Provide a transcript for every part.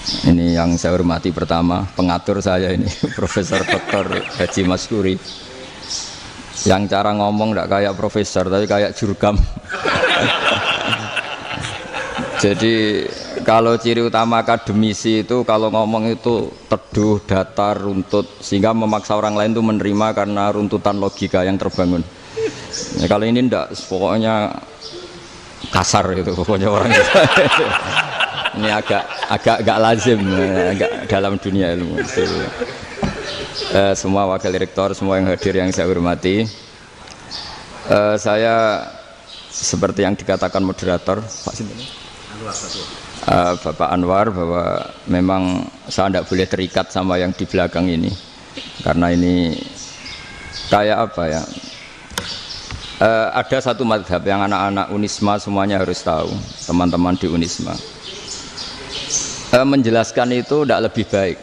Ini yang saya hormati pertama, pengatur saya ini, Profesor Dr. Haji Maskuri. Yang cara ngomong tidak kayak profesor, tapi kayak jurkam. Jadi kalau ciri utama akademisi itu kalau ngomong itu teduh, datar, runtut, sehingga memaksa orang lain itu menerima karena runtutan logika yang terbangun. Ya, kalau ini tidak, pokoknya kasar gitu, pokoknya orang itu. Ini agak lazim, agak dalam dunia ilmu. Semua wakil rektor, semua yang hadir yang saya hormati, saya seperti yang dikatakan moderator Pak Bapak Anwar, bahwa memang saya tidak boleh terikat sama yang di belakang ini, karena ini kayak apa ya, ada satu madhab yang anak-anak Unisma semuanya harus tahu, teman-teman di Unisma, menjelaskan itu tidak lebih baik.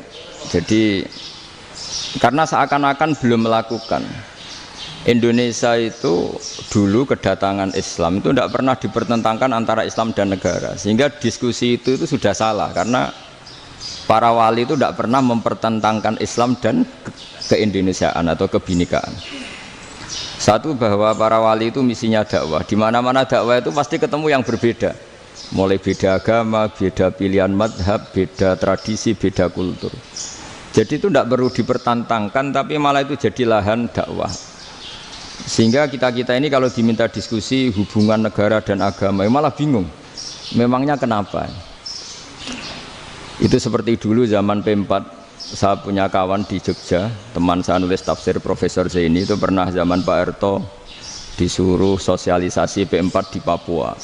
Jadi karena seakan-akan belum melakukan. Indonesia itu dulu kedatangan Islam itu tidak pernah dipertentangkan antara Islam dan negara, sehingga diskusi itu sudah salah, karena para wali itu tidak pernah mempertentangkan Islam dan keindonesiaan atau kebinekaan. Satu, bahwa para wali itu misinya dakwah, di mana-mana dakwah itu pasti ketemu yang berbeda, mulai beda agama, beda pilihan madhab, beda tradisi, beda kultur. Jadi itu tidak perlu dipertentangkan, tapi malah itu jadi lahan dakwah. Sehingga kita ini kalau diminta diskusi hubungan negara dan agama, malah bingung. Memangnya kenapa? Itu seperti dulu zaman P4, saya punya kawan di Jogja, teman saya nulis tafsir Profesor Zaini, itu pernah zaman Pak Harto disuruh sosialisasi P4 di Papua.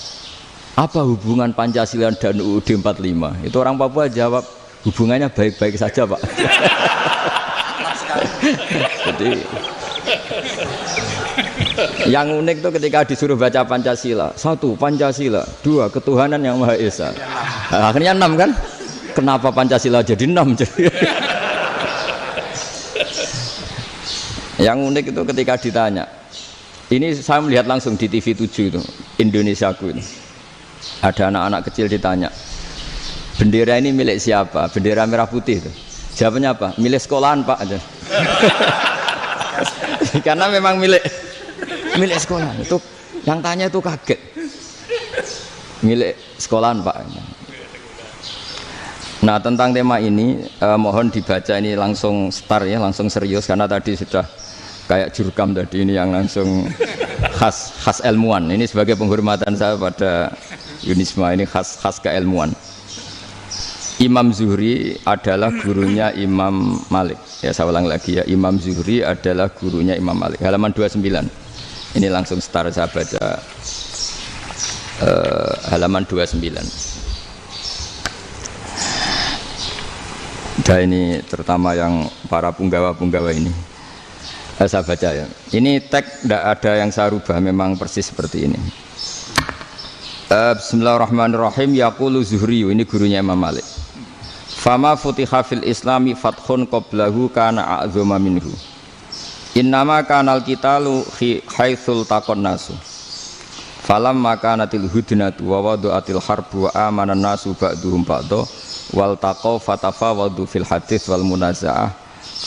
Apa hubungan Pancasila dan UUD 45? Itu orang Papua jawab, hubungannya baik-baik saja, Pak. Jadi yang unik itu ketika disuruh baca Pancasila, 1 Pancasila, 2 ketuhanan yang Maha Esa. Nah, akhirnya 6 kan? Kenapa Pancasila jadi 6? Yang unik itu ketika ditanya, ini saya melihat langsung di TV 7 itu, Indonesiaku itu, ada anak-anak kecil ditanya, bendera ini milik siapa? Bendera merah putih itu. Jawabannya apa? Milik sekolahan, Pak. Karena memang milik sekolahan. Itu yang tanya itu kaget. Milik sekolahan, Pak. Nah, tentang tema ini mohon dibaca ini langsung start ya, langsung serius, karena tadi sudah kayak jurkam tadi, ini yang langsung khas ilmuwan. Ini sebagai penghormatan saya pada Unisma, ini khas keilmuan. Imam Zuhri adalah gurunya Imam Malik. Ya, saya ulang lagi ya, Imam Zuhri adalah gurunya Imam Malik. Halaman 29. Ini langsung start saya baca halaman 29. Dan ini terutama yang para punggawa-punggawa ini. Saya baca ya. Ini teks tidak ada yang saya rubah, memang persis seperti ini. Bismillahirrahmanirrahim. Yaqulu Zuhri, ini gurunya Imam Malik. Fama futiha fil islami fathun qablahu kana a'zama minhu. Innama kanal qitalu haitsul taqon nasu. Falam makanatil hudnatu wa wadu'atil harbu wa amanan nasu ba'duhum ba'da wal taqaw fatafawadu fil hadits wal munaza'ah.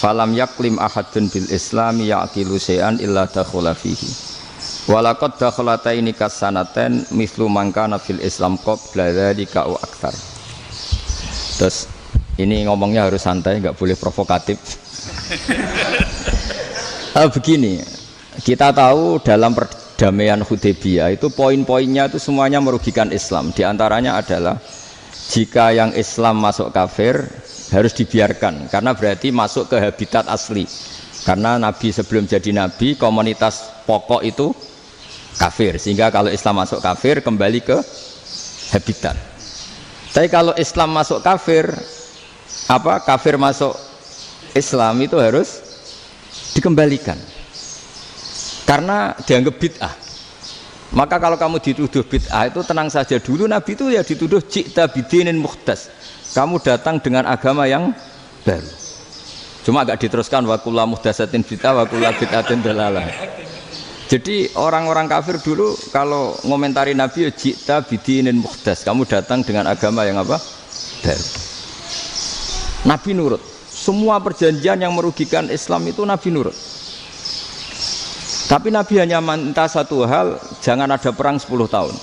Falam yaklim ahadun bil islami yaqilu syai'an illa dakhula fihi. Walaqad dakhalataini kasanaten mithlu man kana fil islam qabla dzalika wa aktsar. Terus ini ngomongnya harus santai, nggak boleh provokatif. Begini, kita tahu dalam perdamaian Hudaybiyah itu poin-poinnya itu semuanya merugikan Islam. Di antaranya adalah jika yang Islam masuk kafir harus dibiarkan, karena berarti masuk ke habitat asli. Karena Nabi sebelum jadi Nabi, komunitas pokok itu kafir, sehingga kalau Islam masuk kafir kembali ke habitat. Tapi kalau Islam masuk kafir, kafir masuk Islam itu harus dikembalikan karena dianggap bid'ah. Maka kalau kamu dituduh bid'ah itu tenang saja dulu. Nabi itu ya dituduh ji'ta bidinin muhdas, kamu datang dengan agama yang baru. Cuma agak diteruskan wa kullu muhdasatin bid'ah wa kullu bid'atin dalalah. Jadi orang-orang kafir dulu kalau ngomentari Nabi, ji'ta bidinin muhdas, kamu datang dengan agama yang apa? Baru. Nabi nurut. Semua perjanjian yang merugikan Islam itu Nabi nurut. Tapi Nabi hanya minta satu hal, jangan ada perang 10 tahun.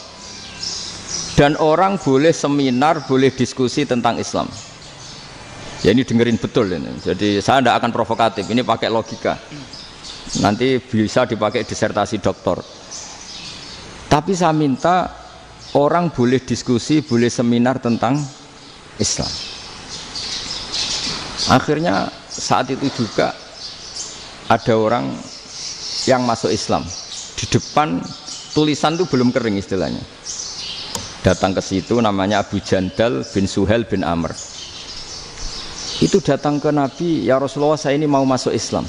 Dan orang boleh seminar, boleh diskusi tentang Islam. Ya ini dengerin betul ini. Jadi saya tidak akan provokatif, ini pakai logika. Nanti bisa dipakai disertasi doktor. Tapi saya minta orang boleh diskusi, boleh seminar tentang Islam. Akhirnya saat itu juga ada orang yang masuk Islam. Di depan tulisan itu belum kering istilahnya. Datang ke situ namanya Abu Jandal bin Suhail bin Amr. Itu datang ke Nabi, ya Rasulullah saya ini mau masuk Islam.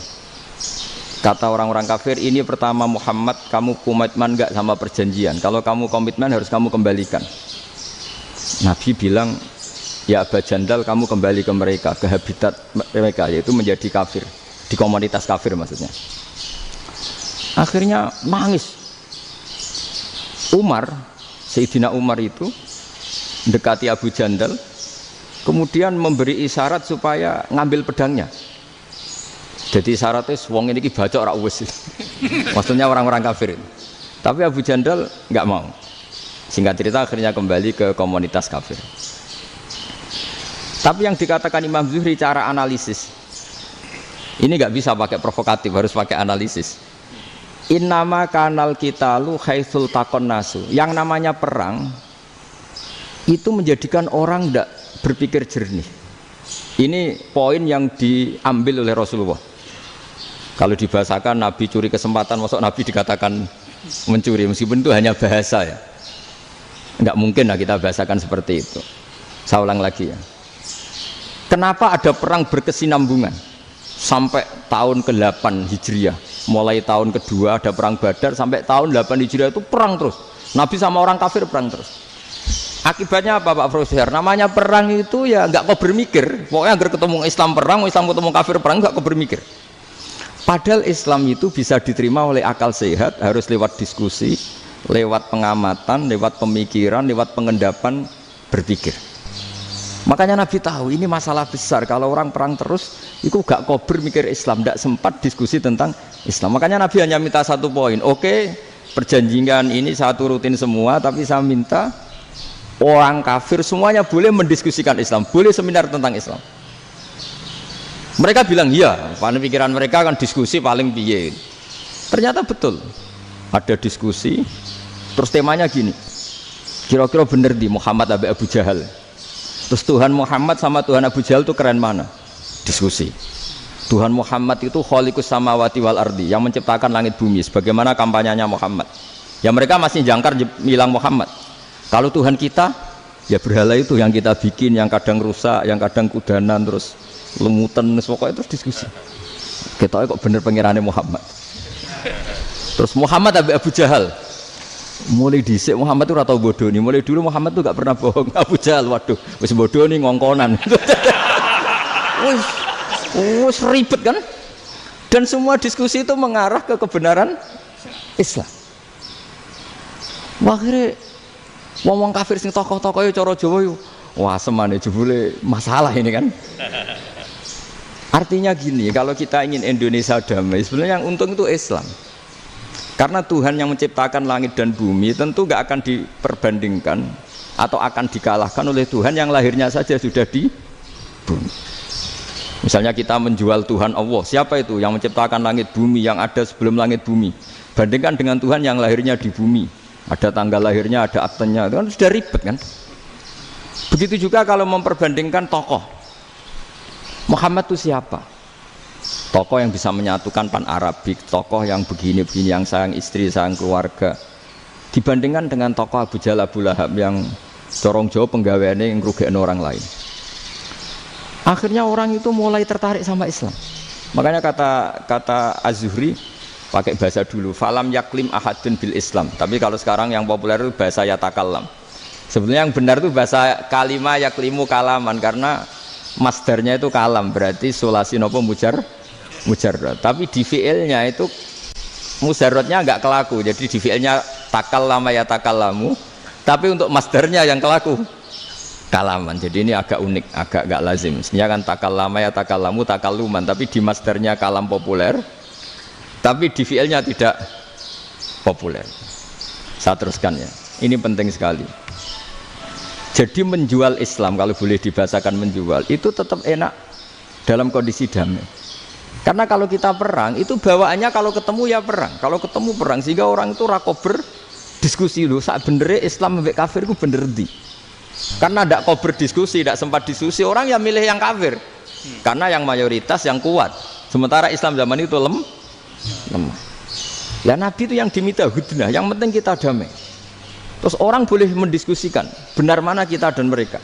Kata orang-orang kafir, ini pertama Muhammad kamu komitmen enggak sama perjanjian. Kalau kamu komitmen harus kamu kembalikan. Nabi bilang, ya Abu Jandal kamu kembali ke mereka, ke habitat mereka, yaitu menjadi kafir, di komunitas kafir maksudnya. Akhirnya nangis. Sayyidina Umar itu mendekati Abu Jandal, kemudian memberi isyarat supaya ngambil pedangnya. Jadi isyaratnya wong ini baca ora wis. Maksudnya orang-orang kafir. Tapi Abu Jandal nggak mau. Singkat cerita akhirnya kembali ke komunitas kafir. Tapi yang dikatakan Imam Zuhri cara analisis ini nggak bisa pakai provokatif, harus pakai analisis. Innama kanal qitalu haitsul taqon nasu. Yang namanya perang itu menjadikan orang tidak berpikir jernih. Ini poin yang diambil oleh Rasulullah. Kalau dibahasakan Nabi curi kesempatan, maksud Nabi dikatakan mencuri, meskipun itu hanya bahasa ya. Enggak mungkin lah kita bahasakan seperti itu. Saya ulang lagi ya. Kenapa ada perang berkesinambungan sampai tahun ke-8 Hijriah? Mulai tahun kedua ada perang Badar sampai tahun 8 Hijriah itu perang terus. Nabi sama orang kafir perang terus. Akibatnya apa Pak Profesor? Namanya perang itu ya nggak kau bermikir. Pokoknya agar ketemu Islam perang, Islam ketemu kafir perang, nggak kau bermikir. Padahal Islam itu bisa diterima oleh akal sehat, harus lewat diskusi, lewat pengamatan, lewat pemikiran, lewat pengendapan berpikir. Makanya Nabi tahu ini masalah besar. Kalau orang perang terus, itu gak kober mikir Islam, tidak sempat diskusi tentang Islam. Makanya Nabi hanya minta satu poin. Oke, perjanjian ini saya turutin semua, tapi saya minta orang kafir semuanya boleh mendiskusikan Islam, boleh seminar tentang Islam. Mereka bilang iya, pada pikiran mereka kan diskusi paling piye. Ternyata betul, ada diskusi. Terus temanya gini, kira-kira bener di Muhammad Abu Jahal. Terus Tuhan Muhammad sama Tuhan Abu Jahal itu keren mana? Diskusi. Tuhan Muhammad itu khaliqus samawati wal ardi, yang menciptakan langit bumi. Sebagaimana kampanyenya Muhammad. Ya mereka masih jangkar bilang Muhammad. Kalau Tuhan kita, ya berhala itu yang kita bikin, yang kadang rusak, yang kadang kudanan, terus lumutan, pokoknya terus diskusi. Kita kok bener pengirannya Muhammad. Terus Muhammad Abu Jahal. Mulai dhisik Muhammad itu ratau bodoh nih. Mulai dulu Muhammad tuh gak pernah bohong. Abu Jahal, waduh, wis bodoh nih ngongkonan. Wis ribet kan? Dan semua diskusi itu mengarah ke kebenaran Islam. Akhirnya wong kafir sing tokoh-tokoh yo cara Jawa yo wah semane jebule masalah ini kan. Artinya gini, kalau kita ingin Indonesia damai, sebenarnya yang untung itu Islam. Karena Tuhan yang menciptakan langit dan bumi tentu gak akan diperbandingkan atau akan dikalahkan oleh Tuhan yang lahirnya saja sudah di bumi. Misalnya kita menjual Tuhan Allah, siapa itu yang menciptakan langit bumi, yang ada sebelum langit bumi? Bandingkan dengan Tuhan yang lahirnya di bumi, ada tanggal lahirnya, ada aktenya, itu kan sudah ribet kan? Begitu juga kalau memperbandingkan tokoh. Muhammad itu siapa? Tokoh yang bisa menyatukan pan Arabik, tokoh yang begini-begini, yang sayang istri, sayang keluarga. Dibandingkan dengan tokoh Abu Jahal, Abu Lahab yang corong jauh penggaweannya yang ngerugikan orang lain. Akhirnya orang itu mulai tertarik sama Islam. Makanya kata Az-Zuhri pakai bahasa dulu, falam yaklim ahadun bil Islam. Tapi kalau sekarang yang populer itu bahasa yatakallam. Sebenarnya yang benar itu bahasa kalimah yaklimu kalaman, karena masdarnya itu kalam, berarti sulasi nopo mujarrad. Tapi di fiilnya itu mujarradnya enggak kelaku. Jadi di fiilnya takallama ya takallamu, tapi untuk masdarnya yang kelaku kalaman. Jadi ini agak unik, agak gak lazim. Sebenarnya kan takallama ya takallamu takalluman, tapi di masdernya kalam populer, tapi di fiilnya tidak populer. Saya teruskan ya. Ini penting sekali. Jadi menjual Islam, kalau boleh dibahasakan menjual, itu tetap enak dalam kondisi damai. Karena kalau kita perang, itu bawaannya kalau ketemu ya perang. Kalau ketemu perang, sehingga orang itu rakober diskusi loh. Saat benernya Islam sampai kafir itu bener di. Karena tidak kober diskusi, tidak sempat diskusi, orang yang milih yang kafir. Karena yang mayoritas yang kuat. Sementara Islam zaman itu lemah. Ya Nabi itu yang diminta hudnah, yang penting kita damai. Terus orang boleh mendiskusikan benar mana kita dan mereka.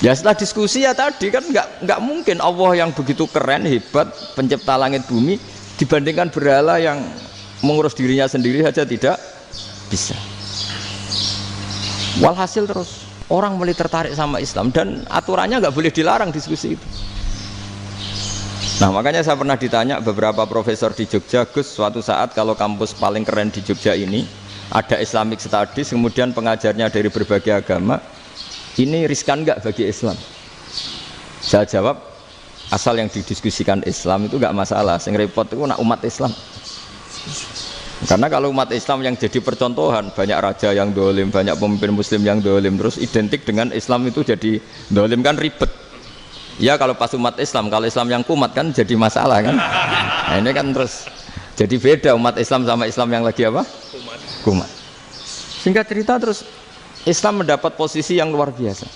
Ya setelah diskusi ya tadi kan nggak mungkin Allah yang begitu keren hebat pencipta langit bumi dibandingkan berhala yang mengurus dirinya sendiri saja tidak bisa. Walhasil terus orang mulai tertarik sama Islam dan aturannya nggak boleh dilarang diskusi itu. Nah makanya saya pernah ditanya beberapa profesor di Jogja, Gus suatu saat kalau kampus paling keren di Jogja ini ada Islamic Studies kemudian pengajarnya dari berbagai agama, ini riskan nggak bagi Islam? Saya jawab, asal yang didiskusikan Islam itu nggak masalah. Yang repot itu nak umat Islam. Karena kalau umat Islam yang jadi percontohan, banyak raja yang dolim, banyak pemimpin Muslim yang dolim, terus identik dengan Islam itu jadi dolim kan ribet. Ya kalau pas umat Islam, kalau Islam yang kumat kan jadi masalah kan. Nah ini kan terus jadi beda umat Islam sama Islam yang lagi apa? Kumat. Singkat cerita terus Islam mendapat posisi yang luar biasa.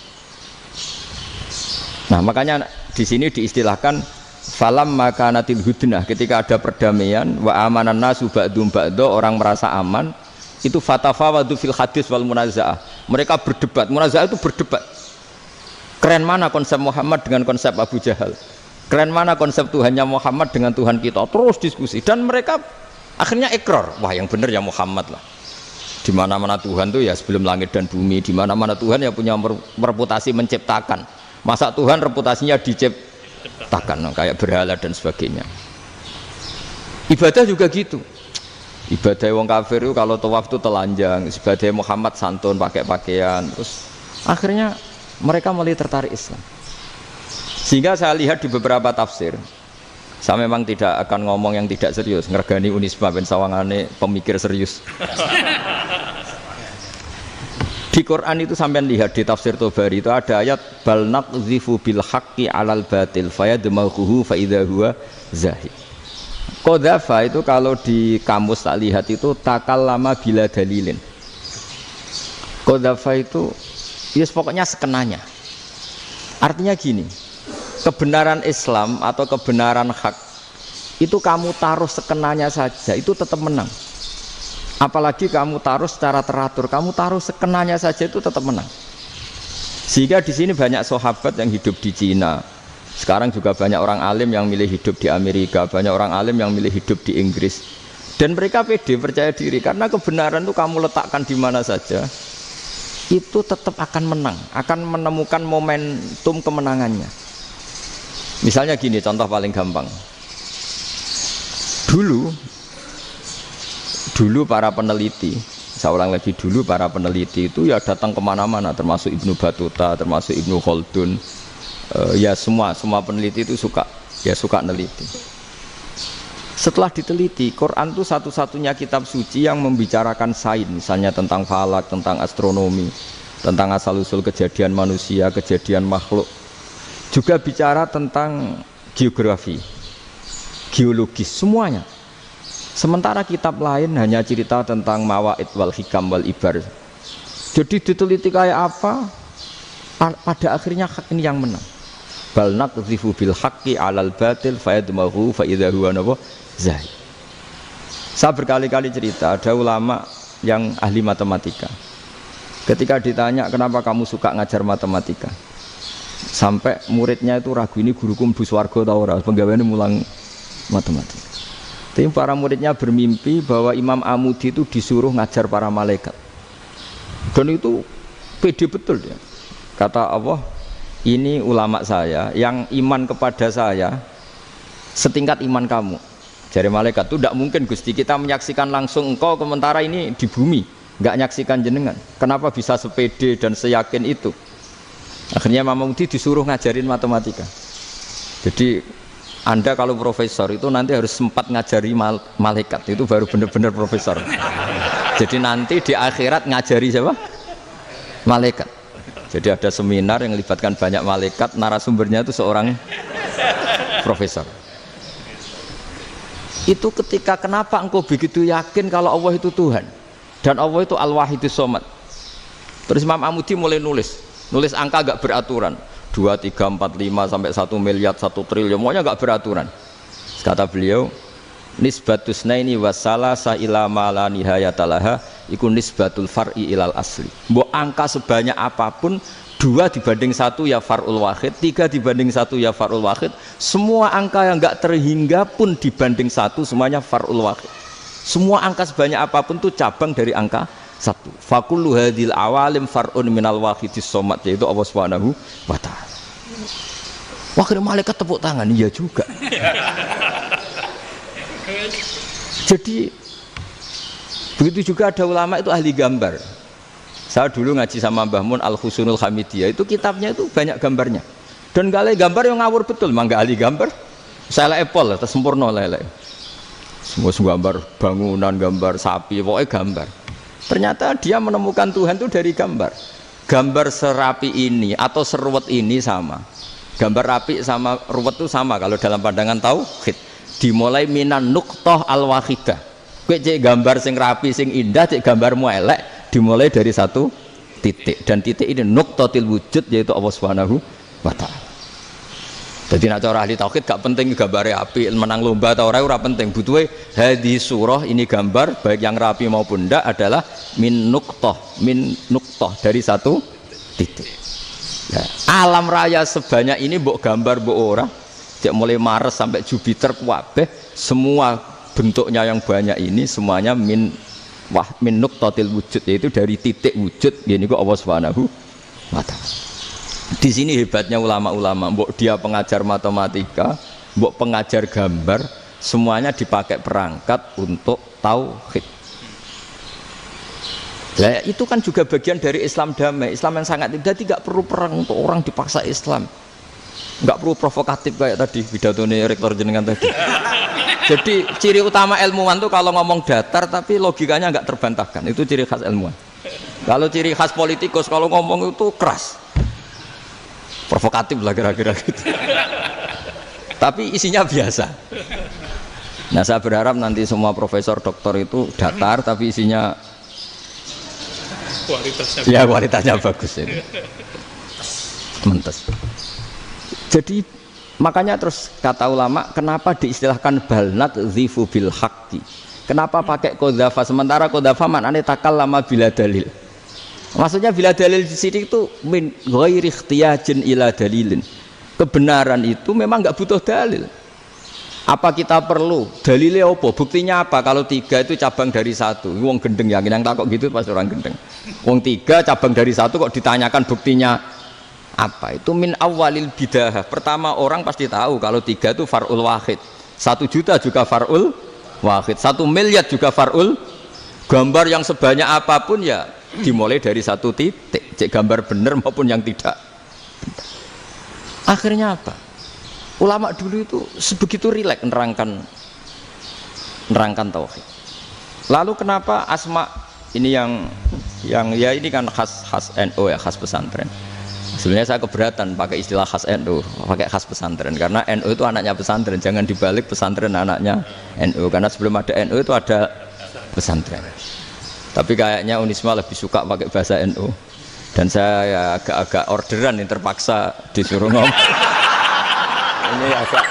Nah, makanya di sini diistilahkan falam makanatil hudnah, ketika ada perdamaian wa amanan nasu ba'dum ba'do, orang merasa aman, itu fatafawadu fil hadis wal munazaah. Mereka berdebat, munazaah itu berdebat. Keren mana konsep Muhammad dengan konsep Abu Jahal? Keren mana konsep Tuhannya Muhammad dengan Tuhan kita? Terus diskusi dan mereka akhirnya ikrar, wah yang benar ya Muhammad lah. Di mana-mana Tuhan tuh ya sebelum langit dan bumi, di mana-mana Tuhan ya punya reputasi menciptakan. Masa Tuhan reputasinya diciptakan, kayak berhala dan sebagainya. Ibadah juga gitu. Ibadah wong kafir itu kalau tawaf itu telanjang, ibadah Muhammad santun pakai pakaian. Terus akhirnya mereka mulai tertarik Islam. Sehingga saya lihat di beberapa tafsir, saya memang tidak akan ngomong yang tidak serius, ngergani Unisba ben sawangane pemikir serius. Di Quran itu sampean lihat di tafsir Tobari itu ada ayat bal naqdhifu bil haqqi 'alal batil fayadmaghuhu fa idza huwa zahid. Qadhafa itu kalau di kamus tak lihat itu takallama bila dalilin. Qadhafa itu ya pokoknya sekenanya. Artinya gini, kebenaran Islam atau kebenaran hak itu kamu taruh sekenanya saja itu tetap menang. Apalagi kamu taruh secara teratur, kamu taruh sekenanya saja itu tetap menang. Sehingga di sini banyak sahabat yang hidup di Cina. Sekarang juga banyak orang alim yang milih hidup di Amerika, banyak orang alim yang milih hidup di Inggris. Dan mereka pede, percaya diri karena kebenaran itu kamu letakkan di mana saja, itu tetap akan menang, akan menemukan momentum kemenangannya. Misalnya gini, contoh paling gampang. Dulu para peneliti, saya ulang lagi, dulu para peneliti itu ya datang kemana-mana, termasuk Ibnu Battuta, termasuk Ibnu Khaldun, ya semua peneliti itu suka neliti. Setelah diteliti, Quran itu satu-satunya kitab suci yang membicarakan sains, misalnya tentang falak, tentang astronomi, tentang asal-usul kejadian manusia, kejadian makhluk. Juga bicara tentang geografi, geologis, semuanya. Sementara kitab lain hanya cerita tentang mawaid wal hikam wal ibar. Jadi diteliti kayak apa, pada akhirnya hak ini yang menang. Bal naqdhifu bil haqqi 'alal batil fayadmaghu fa idza huwa zahid. Saya berkali-kali cerita, ada ulama yang ahli matematika. Ketika ditanya kenapa kamu suka ngajar matematika, sampai muridnya itu ragu, ini guruku mlebu swarga ta ora, penggaweane mulang matematika. Tapi para muridnya bermimpi bahwa Imam Amudi itu disuruh ngajar para malaikat. Dan itu pede betul dia. Kata Allah, ini ulama saya yang iman kepada saya setingkat iman kamu. Jadi malaikat itu tidak mungkin Gusti kita menyaksikan langsung engkau, sementara ini di bumi. nggak nyaksikan jenengan. Kenapa bisa sepede dan seyakin itu? Akhirnya Imam Mudi disuruh ngajarin matematika. Jadi Anda kalau profesor itu nanti harus sempat ngajari malaikat, itu baru benar-benar profesor. Jadi nanti di akhirat ngajari siapa? Malaikat. Jadi ada seminar yang melibatkan banyak malaikat, narasumbernya itu seorang profesor. Itu ketika kenapa engkau begitu yakin kalau Allah itu Tuhan dan Allah itu Al-Wahidus Shomad. Terus Imam Amudi mulai nulis angka gak beraturan, 2, 3, 4, 5 sampai 1 miliar, 1 triliun, semuanya gak beraturan. Kata beliau, nisbatus naini wasalasa ila ma la nihayatalaha iku nisbatul far'i ilal asli. Mbok angka sebanyak apapun, 2 dibanding 1 ya far'ul wahid, 3 dibanding 1 ya far'ul wahid. Semua angka yang enggak terhingga pun dibanding 1 semuanya far'ul wahid. Semua angka sebanyak apapun itu cabang dari angka 1. Fakullu hadil awalim far'un minal wahidis shomad, yaitu Allah Subhanahu wa ta'ala. Wakil malaikat tepuk tangan, iya juga. Jadi begitu juga ada ulama itu ahli gambar. Saya dulu ngaji sama Mbah Mun Al-Husunul Hamidiyah, itu kitabnya itu banyak gambarnya. Dan gale gambar yang ngawur betul, mangga ahli gambar. Saya epol, sempurna lele. Semua gambar bangunan, gambar sapi, pokoknya gambar. Ternyata dia menemukan Tuhan itu dari gambar. Gambar serapi ini atau seruwet ini sama. Gambar rapi sama ruwet itu sama kalau dalam pandangan tauhid. Dimulai minan nuqtah al-wahidah. Kowe cek gambar sing rapi sing indah, cek gambarmu elek, dimulai dari 1 titik. Dan titik ini nuqtatil wujud, yaitu Allah Subhanahu wa ta'ala. Jadi nak cara ahli tauhid gak penting gambare api, menang lomba atau ora penting. Butuhe hadis surah ini gambar baik yang rapi maupun ndak adalah min nuqtah dari 1 titik. Ya, alam raya sebanyak ini mbok gambar mbok ora, cek mulai Mars sampai Jupiter kabeh semua bentuknya yang banyak ini semuanya min nuqtatil wujud, yaitu dari titik wujud. Gini kok Allah Subhanahu wa ta'ala. Di sini hebatnya ulama-ulama, mbok dia pengajar matematika, mbok pengajar gambar, semuanya dipakai perangkat untuk tauhid. Nah, itu kan juga bagian dari Islam damai, Islam yang sangat tidak perlu perang untuk orang dipaksa Islam. Enggak perlu provokatif kayak tadi pidatonya rektor jenengan tadi. Jadi ciri utama ilmuwan tuh kalau ngomong datar tapi logikanya enggak terbantahkan, itu ciri khas ilmuwan. Kalau ciri khas politikus kalau ngomong itu keras, provokatif lah kira-kira gitu. Tapi isinya biasa. Nah saya berharap nanti semua profesor doktor itu datar tapi isinya kualitasnya bagus ini. Mentes. Jadi makanya terus kata ulama, kenapa diistilahkan balnat zifu bil haqqi? Kenapa pakai qadzafa sementara qadzafa maknane takallama bila dalil? Maksudnya bila dalil di sini itu min ghairi ikhtiyajin ila dalilin. Kebenaran itu memang enggak butuh dalil. Apa kita perlu dalilnya apa? Buktinya apa? Kalau 3 itu cabang dari 1. Wong gendeng yakin yang takut gitu pasti orang gendeng. Wong 3 cabang dari 1 kok ditanyakan buktinya apa? Itu min awalil bidah. Pertama orang pasti tahu kalau 3 itu far'ul wahid. 1 juta juga far'ul wahid. 1 miliar juga far'ul. Gambar yang sebanyak apapun ya dimulai dari 1 titik. Cek gambar benar maupun yang tidak. Akhirnya apa? Ulama dulu itu sebegitu rileks nerangkan tauhid. Lalu kenapa asma ini yang ya ini kan khas NU ya, khas pesantren. Sebenarnya saya keberatan pakai istilah khas NU, pakai khas pesantren karena NU itu anaknya pesantren, jangan dibalik pesantren anaknya NU karena sebelum ada NU itu ada pesantren. Tapi kayaknya Unisma lebih suka pakai bahasa NU dan saya ya agak-agak orderan yang terpaksa disuruh ngomong. Ini agak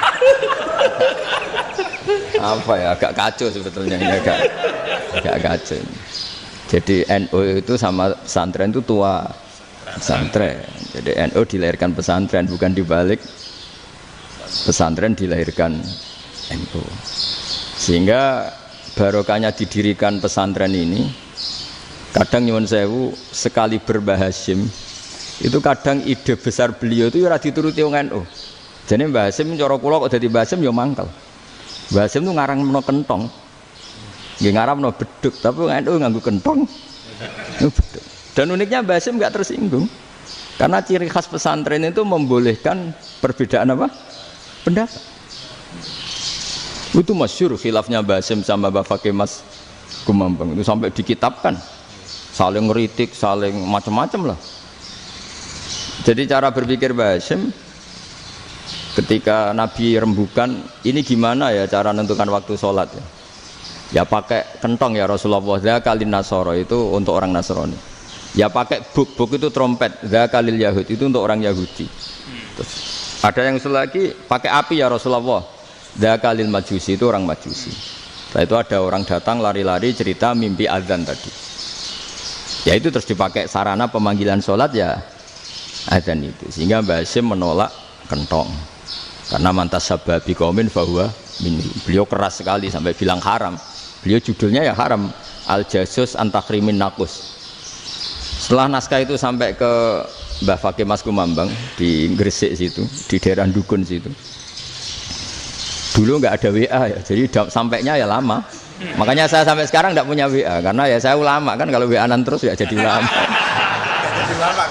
apa ya, agak kacau sebetulnya ini agak kacau. Jadi NU itu sama pesantren itu tua pesantren. Jadi NU dilahirkan pesantren, bukan dibalik pesantren dilahirkan NU. Sehingga barokahnya didirikan pesantren ini. Kadang nyuwun sewu sekali Mbah Hasyim itu kadang ide besar beliau itu ora dituruti wong NU. Jadi Mbah Hasyim cara kula kok dadi Mbah Hasyim ya mangkel. Mbah Hasyim itu ngarang meno kentong. Nggih ngaramno beduk, tapi NU nganggo kentong. Betul. Dan uniknya Mbah Hasyim nggak tersinggung. Karena ciri khas pesantren itu membolehkan perbedaan apa? Pendapat. Itu masyhur khilafnya Mbah Hasyim sama Mbah Fakih Mas Kumambang itu sampai dikitabkan. Saling ngeritik, saling macam-macam lah. Jadi cara berpikir Mbah Hasyim ketika Nabi rembukan, ini gimana ya cara menentukan waktu sholat ya? Ya pakai kentong ya Rasulullah, dzakalin nasara itu untuk orang Nasrani. Ya pakai buk itu trompet, dzakalil Yahud itu untuk orang Yahudi. Terus ada yang lagi pakai api ya Rasulullah, dzakalil Majusi itu orang Majusi. Setelah itu ada orang datang lari-lari cerita mimpi azan tadi. Ya itu terus dipakai sarana pemanggilan sholat ya azan itu. Sehingga Mbah Hasyim menolak kentong. Karena mantas sababi qaumin fahuwa minhum. Beliau keras sekali sampai bilang haram. Beliau judulnya ya haram, Al-Jasus Antakhrimin Nakus. Setelah naskah itu sampai ke Mbah Fakih Mas Kumambang di Gresik situ, di daerah Dukun situ. Dulu nggak ada WA ya, jadi sampainya ya lama. Makanya saya sampai sekarang nggak punya WA, karena ya saya ulama kan, kalau WA-an terus ya jadi ulama.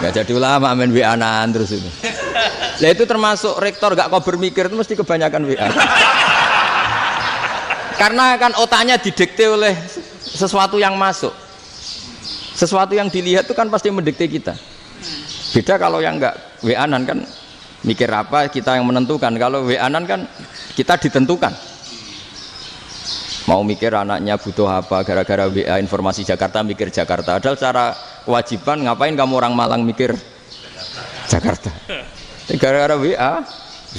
Nggak jadi ulama, main WA-an terus itu. Nah itu termasuk rektor nggak kau bermikir itu mesti kebanyakan WA. Karena kan otaknya didikte oleh sesuatu yang masuk, sesuatu yang dilihat itu kan pasti mendikte kita. Beda kalau yang enggak WA-an kan mikir apa kita yang menentukan. Kalau WA-an kan kita ditentukan. Mau mikir anaknya butuh apa gara-gara WA informasi Jakarta mikir Jakarta. Padahal secara kewajiban ngapain kamu orang Malang mikir Jakarta? Gara-gara WA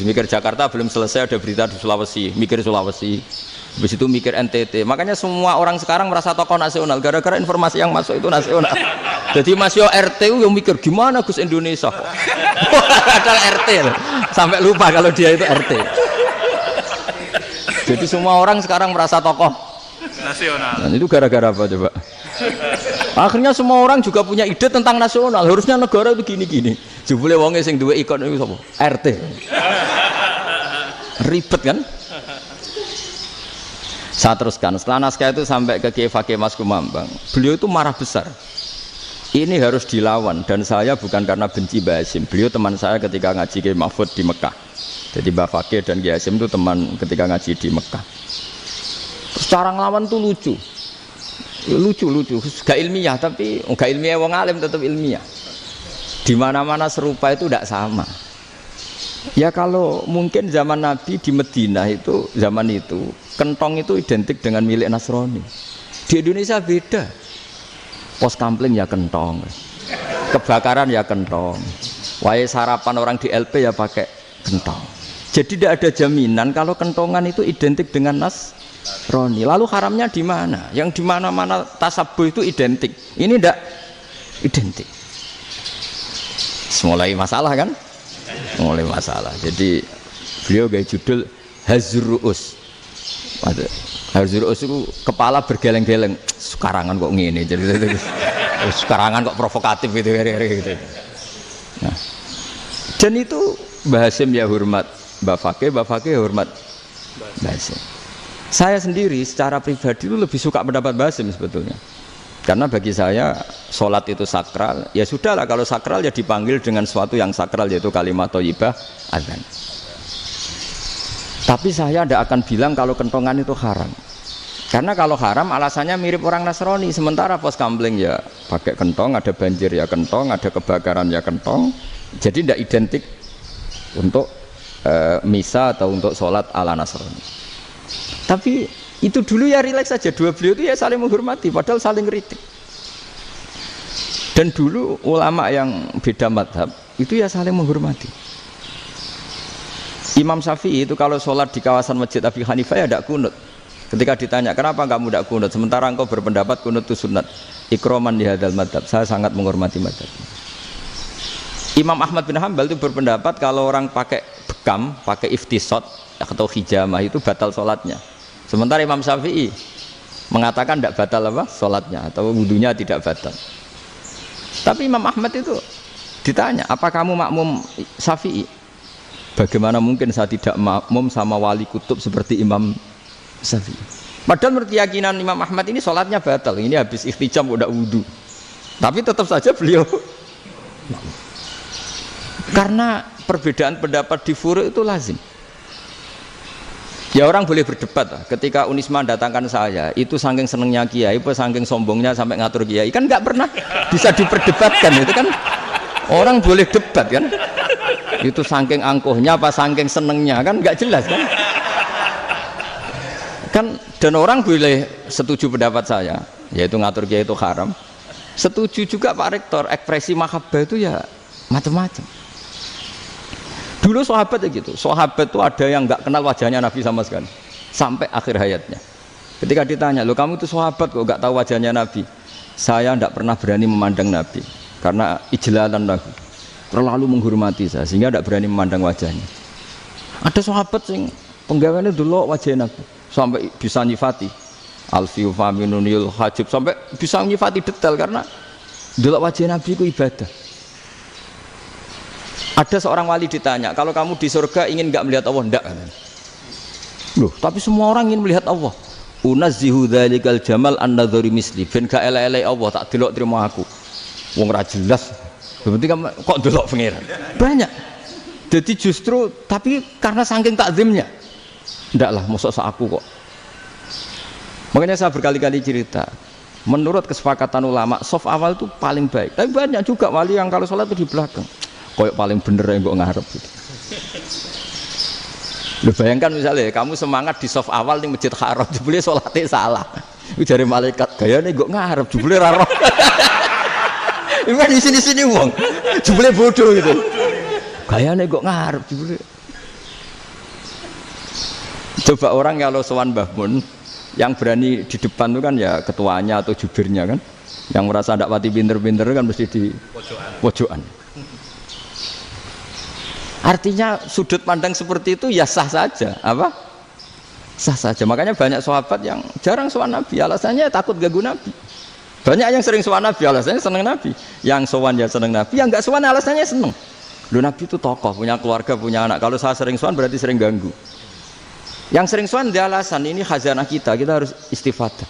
mikir Jakarta belum selesai ada berita di Sulawesi, mikir Sulawesi. Habis itu mikir NTT. Makanya semua orang sekarang merasa tokoh nasional gara-gara informasi yang masuk itu nasional. Jadi Mas Yo RT yang mikir gimana Gus Indonesia. Padahal RT loh. Sampai lupa kalau dia itu RT. Jadi semua orang sekarang merasa tokoh nasional. Dan itu gara-gara apa coba? Akhirnya semua orang juga punya ide tentang nasional. Harusnya negara itu gini-gini. Jebule wonge sing duwe ikon itu sapa? RT. Ribet kan? Saya teruskan, setelah naskah itu sampai ke Kiai Fakih Mas Kumambang, beliau itu marah besar. Ini harus dilawan, dan saya bukan karena benci Mbah Hasyim. Beliau teman saya ketika ngaji Kiai Mahfud di Mekah. Jadi Mbah Fakih dan Kiai Hasyim itu teman ketika ngaji di Mekah. Terus cara ngelawan tuh lucu, gak ilmiah, tapi gak ilmiah wong alim tetap ilmiah. Di mana-mana serupa itu tidak sama. Ya kalau mungkin zaman Nabi di Madinah itu, zaman itu kentong itu identik dengan milik Nasrani. Di Indonesia beda. Pos kampling ya kentong, kebakaran ya kentong, wae sarapan orang di LP ya pakai kentong. Jadi tidak ada jaminan kalau kentongan itu identik dengan Nasrani. Lalu haramnya di mana? Yang di mana-mana tasabuh itu identik. Ini tidak identik. Mulai masalah kan? Mulai masalah. Jadi beliau gaya judul Hazruus. Hazruus itu kepala bergeleng-geleng. Sekarangan kok ngene. Jadi sekarangan kok provokatif gitu. Nah, dan itu Mbah Hasyim ya hormat Mbah Fakih hormat Mbah Hasyim. Saya sendiri secara pribadi itu lebih suka pendapat Mbah Hasyim sebetulnya. Karena bagi saya sholat itu sakral, ya sudahlah kalau sakral ya dipanggil dengan sesuatu yang sakral yaitu kalimat thayyibah azan. Tapi saya tidak akan bilang kalau kentongan itu haram. Karena kalau haram alasannya mirip orang Nasrani. Sementara pos kampling ya pakai kentong, ada banjir ya kentong, ada kebakaran ya kentong. Jadi tidak identik untuk misa atau untuk sholat ala Nasrani. Tapi itu dulu ya rileks saja, dua beliau itu ya saling menghormati, padahal saling kritik. Dan dulu ulama yang beda madhab itu ya saling menghormati. Imam Syafi'i itu kalau sholat di kawasan Masjid Abi Hanifah ya tidak kunut. Ketika ditanya kenapa kamu tidak kunut, sementara engkau berpendapat kunut itu sunat. Ikroman di hadal madhab, saya sangat menghormati madhab. Imam Ahmad bin Hanbal itu berpendapat kalau orang pakai bekam, pakai iftisot atau hijamah itu batal sholatnya. Sementara Imam Syafi'i mengatakan tidak batal apa sholatnya atau wudunya tidak batal. Tapi Imam Ahmad itu ditanya, apa kamu makmum Syafi'i? Bagaimana mungkin saya tidak makmum sama wali kutub seperti Imam Syafi'i? Padahal menurut keyakinan Imam Ahmad ini sholatnya batal. Ini habis ikhtijam udah wudu. Tapi tetap saja beliau karena perbedaan pendapat di furu' itu lazim. Ya orang boleh berdebat lah. Ketika Unisma datangkan saya, itu saking senengnya kiai, apa saking sombongnya sampai ngatur kiai, kan nggak pernah bisa diperdebatkan. Itu kan orang boleh debat kan. Itu saking angkuhnya apa saking senengnya kan nggak jelas kan. Kan dan orang boleh setuju pendapat saya, yaitu ngatur kiai itu haram. Setuju juga Pak Rektor, ekspresi mahabbah itu ya macam-macam. Dulu sahabat ya gitu, sahabat itu ada yang nggak kenal wajahnya Nabi sama sekali sampai akhir hayatnya. Ketika ditanya, lo kamu itu sahabat kok nggak tahu wajahnya Nabi? Saya tidak pernah berani memandang Nabi karena ijlalan Nabi, terlalu menghormati saya sehingga tidak berani memandang wajahnya. Ada sahabat yang penggawaannya dulu wajah Nabi sampai bisa nyifati alfiu faminunil hajib, sampai bisa nyifati detail karena dulu wajah Nabi itu ibadah. Ada seorang wali ditanya, kalau kamu di surga ingin nggak melihat Allah? Enggak. Loh, tapi semua orang ingin melihat Allah. Unazzihu dzalikal jamal an-nadhari misli. Ben gak elek-elek Allah tak delok terima aku. Wong ra jelas. Berarti kok delok pangeran. Banyak. Jadi justru tapi karena saking takzimnya. Enggak lah, mosok sak aku kok. Makanya saya berkali-kali cerita. Menurut kesepakatan ulama, soft awal itu paling baik. Tapi banyak juga wali yang kalau sholat itu di belakang. Koyok paling bener yang gue ngarep gitu. Lu bayangkan misalnya kamu semangat di soft awal di masjid haram, jebule sholatnya salah. Itu dari malaikat gaya nih gue ngarep, jebule raro. Ini di sini wong, jebule bodoh gitu. Gaya nih gue ngarep, jebule. Coba orang kalau sowan Mbah Mun, yang berani di depan itu kan ya ketuanya atau jubirnya kan, yang merasa tidak pati pinter-pinter kan mesti di pojokan. Artinya sudut pandang seperti itu ya sah saja, apa? Sah saja. Makanya banyak sahabat yang jarang sowan Nabi, alasannya takut ganggu Nabi. Banyak yang sering sowan Nabi, alasannya seneng Nabi. Yang sowan ya seneng Nabi, yang enggak sowan alasannya seneng. Loh Nabi itu tokoh, punya keluarga, punya anak. Kalau saya sering sowan berarti sering ganggu. Yang sering sowan dia alasan ini khazanah kita harus istifadah.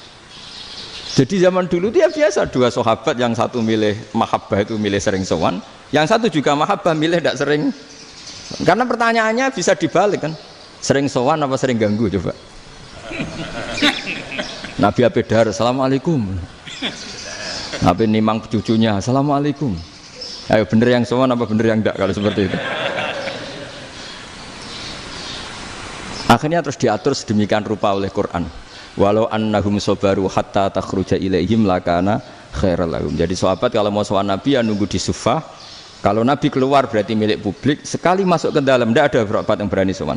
Jadi zaman dulu dia biasa dua sahabat, yang satu milih mahabbah itu milih sering sowan, yang satu juga mahabbah milih tidak sering. Karena pertanyaannya bisa dibalik kan, sering sowan apa sering ganggu coba. Nabi Abedar, assalamualaikum. Nabi nimang cucunya, assalamualaikum. Ayo bener yang sowan apa bener yang enggak kalau seperti itu. Akhirnya terus diatur sedemikian rupa oleh Quran. Walau annahum sabaru hatta takhruja ilaihim lakana khairal lahum. Jadi sahabat kalau mau sowan Nabi ya nunggu di sufah. Kalau Nabi keluar berarti milik publik. Sekali masuk ke dalam tidak ada sahabat yang berani sowan.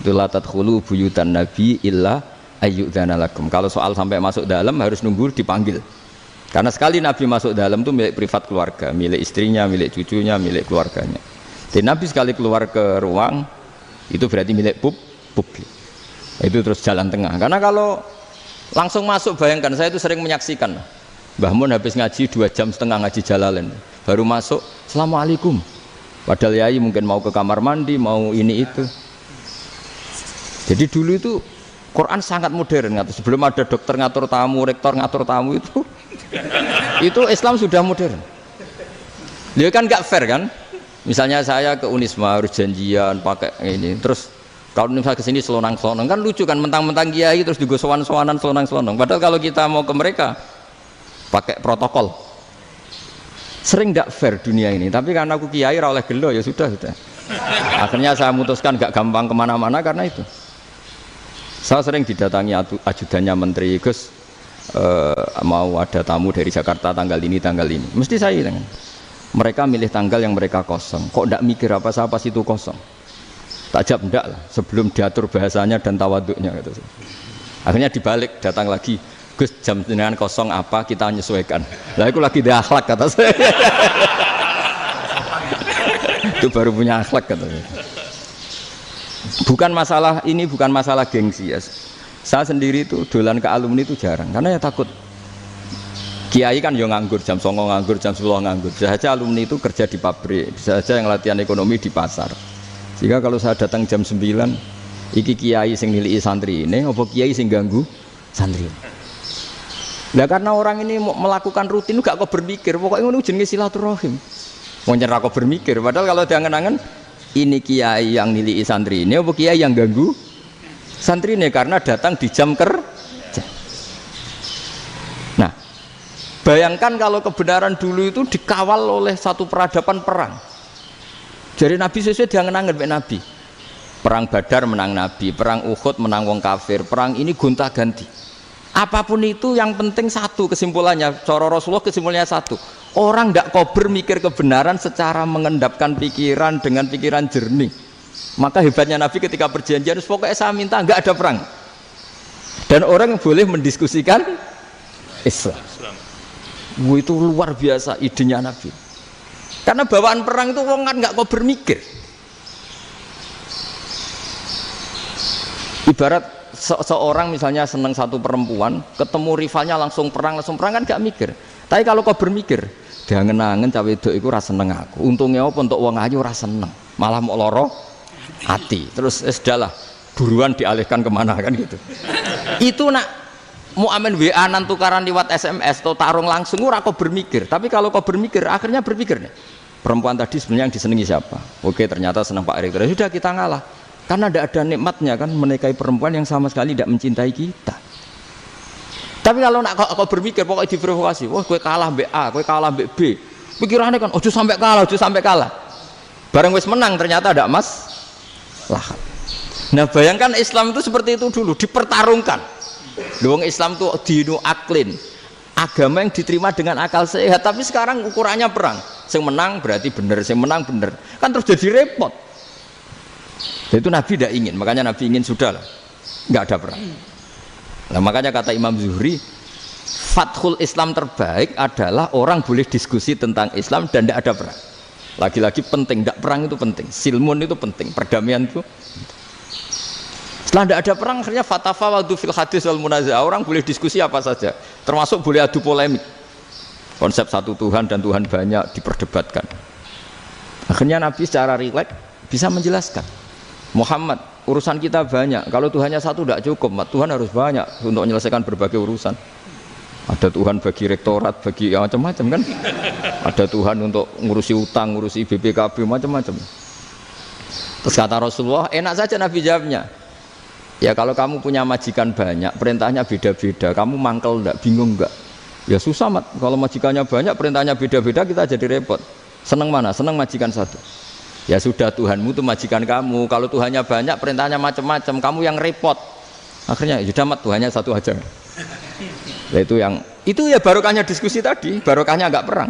La tadkhulu buyutan Nabi illa ayyudzana lakum. Kalau soal sampai masuk dalam harus nunggu dipanggil. Karena sekali Nabi masuk dalam itu milik privat keluarga, milik istrinya, milik cucunya, milik keluarganya. Dan Nabi sekali keluar ke ruang itu berarti milik publik. Itu terus jalan tengah. Karena kalau langsung masuk, bayangkan saya itu sering menyaksikan. Mbah Mun habis ngaji 2,5 jam ngaji Jalalain, baru masuk, assalamualaikum. Padahal yai mungkin mau ke kamar mandi, mau ini itu. Jadi dulu itu Quran sangat modern. Sebelum ada dokter ngatur tamu, rektor ngatur tamu itu Islam sudah modern. Dia kan nggak fair kan? Misalnya saya ke Unisma harus janjian pakai ini, terus kalau misalnya ke sini selonang-selonang kan lucu kan, mentang-mentang kiai terus juga sowan-sowanan selonang-selonang. Padahal kalau kita mau ke mereka pakai protokol. Sering tidak fair dunia ini, tapi karena aku kiai oleh gelo ya sudah. Akhirnya saya memutuskan gak gampang kemana-mana karena itu. Saya sering didatangi ajudannya menteri, Gus mau ada tamu dari Jakarta tanggal ini, mesti saya bilang, mereka milih tanggal yang mereka kosong, kok tidak mikir apa saya pas itu kosong. Tak jawab enggak lah, sebelum diatur bahasanya dan tawaduknya gitu. Akhirnya dibalik, datang lagi, Gus jam dengan kosong apa kita menyesuaikan. Lah aku lagi di akhlak kata saya. Itu baru punya akhlak katanya. Bukan masalah ini, bukan masalah gengsi ya. Saya sendiri itu dolan ke alumni itu jarang karena ya takut. Kiai kan yo nganggur jam 09.00 nganggur, jam 10 nganggur. Bisa saja alumni itu kerja di pabrik, bisa saja yang latihan ekonomi di pasar. Sehingga kalau saya datang jam 9, iki kiai sing nilai santri ini, apa kiai sing ganggu santri. Lah karena orang ini melakukan rutin gak kok berpikir, pokoknya ngono jenenge silaturahim. Wong nyerah kok berpikir, padahal kalau diangen-angen ini kiai yang nilai santri ini apa kiai yang ganggu santri ini karena datang di jam kerja. Nah, bayangkan kalau kebenaran dulu itu dikawal oleh satu peradaban perang. Jadi Nabi sesuai diangen-angen mbek Nabi. Perang Badar menang Nabi, perang Uhud menang wong kafir, perang ini gonta-ganti. Apapun itu yang penting satu kesimpulannya, cara Rasulullah kesimpulannya satu. Orang tidak kober mikir kebenaran secara mengendapkan pikiran dengan pikiran jernih. Maka hebatnya Nabi ketika perjanjian, pokoknya saya minta nggak ada perang. Dan orang boleh mendiskusikan Islam. Itu luar biasa idenya Nabi. Karena bawaan perang itu orang kan nggak kober mikir. Ibarat seorang misalnya seneng satu perempuan, ketemu rivalnya langsung perang kan gak mikir. Tapi kalau kau bermikir, diangen-angen cawe wedok iku ora seneng aku. Untungnya apa untuk wong ayu ora seneng, malah mau loro hati. Terus sudahlah, buruan dialihkan kemana kan gitu. Itu nak mau amen WA-an tukaran lewat SMS atau tarung langsung ora kau bermikir. Tapi kalau kau bermikir, akhirnya berpikir nih. Perempuan tadi sebenarnya yang disenangi siapa? Oke, ternyata senang Pak Erick. Sudah kita ngalah. Karena tidak ada nikmatnya kan menikahi perempuan yang sama sekali tidak mencintai kita. Tapi kalau nak kau berpikir pokoknya diprovokasi, wah gue kalah mbak A, gue kalah mbak B, pikirannya kan, ojo sampai kalah. Bareng wis menang ternyata ada lah. Nah bayangkan Islam itu seperti itu dulu, dipertarungkan. Luang Islam itu dinu aklin, agama yang diterima dengan akal sehat. Tapi sekarang ukurannya perang, yang menang berarti benar, yang menang benar, kan terus jadi repot. Dan itu Nabi tidak ingin, makanya Nabi ingin sudah lah, nggak ada perang. Nah makanya kata Imam Zuhri, fathul Islam terbaik adalah orang boleh diskusi tentang Islam dan tidak ada perang. Lagi-lagi penting, tidak perang itu penting, silmun itu penting, perdamaian itu. Setelah tidak ada perang, akhirnya fatafawadu fil hadis wal munaza'ah, orang boleh diskusi apa saja, termasuk boleh adu polemik. Konsep satu Tuhan dan Tuhan banyak diperdebatkan. Akhirnya Nabi secara rileks bisa menjelaskan. Muhammad, urusan kita banyak. Kalau Tuhannya satu tidak cukup, Tuhan harus banyak untuk menyelesaikan berbagai urusan. Ada Tuhan bagi rektorat, bagi ya, macam-macam kan. Ada Tuhan untuk ngurusi utang, ngurusi BPKB, macam-macam. Terus kata Rasulullah, enak saja Nabi jawabnya. Ya kalau kamu punya majikan banyak, perintahnya beda-beda, kamu mangkel enggak, bingung enggak? Ya susah mat. Kalau majikannya banyak, perintahnya beda-beda, kita jadi repot. Seneng mana? Seneng majikan satu. Ya sudah Tuhanmu itu majikan kamu. Kalau Tuhannya banyak, perintahnya macam-macam, kamu yang repot. Akhirnya sudah mat Tuhannya satu aja. Nah, itu ya barokahnya diskusi tadi, barokahnya enggak perang.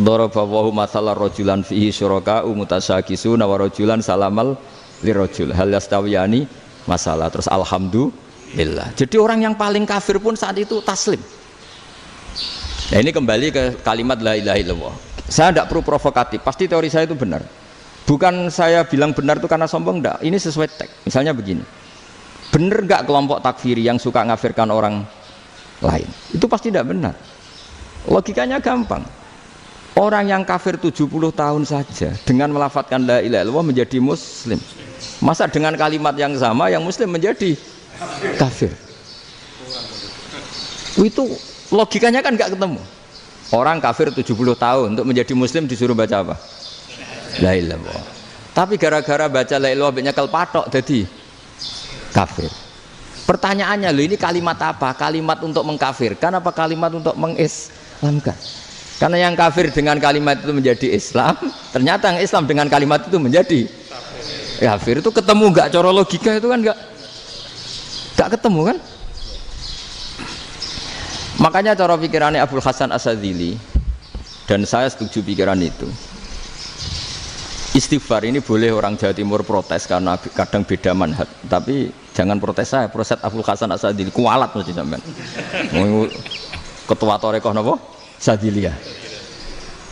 Daraballahu mathalan rajulan fihi syuraka'u mutasyakisuna wa rajulan salamal lirajul hal yastawiyani masalah. Terus alhamdulillah. Jadi orang yang paling kafir pun saat itu taslim. Nah ini kembali ke kalimat la ilaha illallah. Saya tidak perlu provokatif, pasti teori saya itu benar. Bukan saya bilang benar itu karena sombong, enggak. Ini sesuai teks. Misalnya begini, benar enggak kelompok takfiri yang suka ngafirkan orang lain? Itu pasti tidak benar. Logikanya gampang. Orang yang kafir 70 tahun saja dengan melafadzkan la ilaha illallah menjadi muslim. Masa dengan kalimat yang sama yang muslim menjadi kafir? Itu logikanya kan enggak ketemu. Orang kafir 70 tahun untuk menjadi muslim disuruh baca apa? La ilaha illallah. Tapi gara-gara baca la ilaha illallah nyekel patok jadi kafir. Pertanyaannya, loh ini kalimat apa? Kalimat untuk mengkafirkan apa kalimat untuk mengislamkan? Karena yang kafir dengan kalimat itu menjadi Islam, ternyata yang Islam dengan kalimat itu menjadi kafir. Itu ketemu enggak cara logika itu kan enggak ketemu kan? Makanya cara pikirannya Abul Hasan As-Sadzili, dan saya setuju pikiran itu. Istighfar ini boleh orang Jawa Timur protes karena kadang beda manhaj, tapi jangan protes saya, protes Abul Hasan As-Sadzili kualat mesti sampean. Ketua Torekoh napa? Sadziliyah.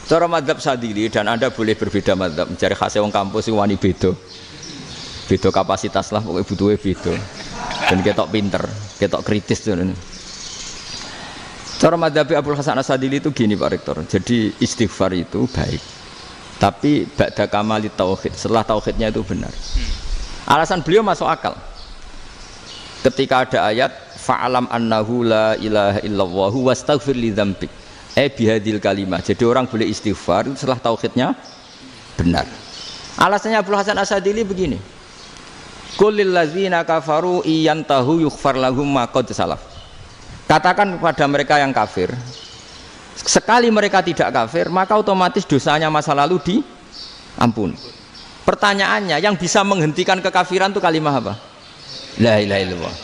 Cara madzhab Sadzili, dan Anda boleh berbeda madzhab, mencari khasnya wong kampus sing wani beda. Beda kapasitas lah, pokoknya butuhnya beda. Dan ketok pinter, ketok kritis tuh. Cara madzhab Abul Hasan As-Sadzili itu gini Pak Rektor. Jadi istighfar itu baik, tapi ba'da kamali tauhid, setelah tauhidnya itu benar. Alasan beliau masuk akal. Ketika ada ayat fa'alam annahu la ilaha illallah wastaghfir li dzambik. Bihadil kalimah. Jadi orang boleh istighfar itu setelah tauhidnya benar. Alasannya Abdul Hasan Asadili begini. Qulil ladzina kafaru iyantahu yughfar lahum ma qad salaf. Katakan kepada mereka yang kafir, sekali mereka tidak kafir, maka otomatis dosanya masa lalu diampuni. Pertanyaannya, yang bisa menghentikan kekafiran itu kalimat apa? La ilaha illallah.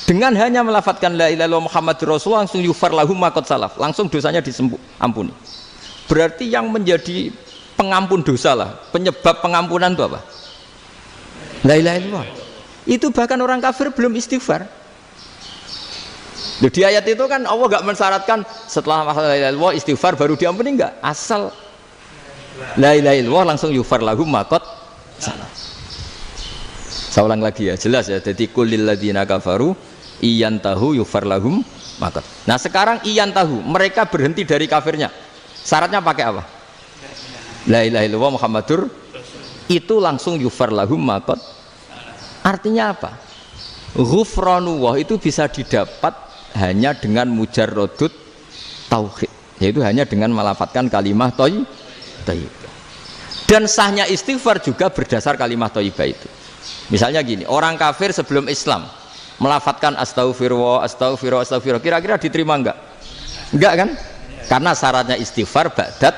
Dengan hanya melafadzkan la ilaha illallah Muhammadur Rasulullah langsung yughfar lahum ma qad salaf, langsung dosanya diampuni. Berarti yang menjadi pengampun dosa lah, penyebab pengampunan itu apa? La ilaha illallah. Itu bahkan orang kafir belum istighfar. Loh, di ayat itu kan Allah gak mensyaratkan setelah la ilaha illallah istighfar baru diampuni, enggak. Asal la ilaha illallah langsung yughfar lahum ma qad salaf. Saya ulang lagi ya, jelas ya. Jadi kulil ladzina kafaru iyantahu yughfar lahum ma qad. Nah, sekarang iyantahu, mereka berhenti dari kafirnya. Syaratnya pakai apa? La ilaha illallah Muhammadur, itu langsung yughfar lahum ma qad. Artinya apa? Ghufranullah itu bisa didapat hanya dengan mujarrodut tauhid, yaitu hanya dengan melafadzkan kalimah thayyibah. Dan sahnya istighfar juga berdasar kalimah thayyibah itu. Misalnya gini, orang kafir sebelum Islam melafadzkan astaghfirullah, astaghfirullah, astaghfirullah, kira-kira diterima enggak? Enggak kan? Karena syaratnya istighfar ba'dat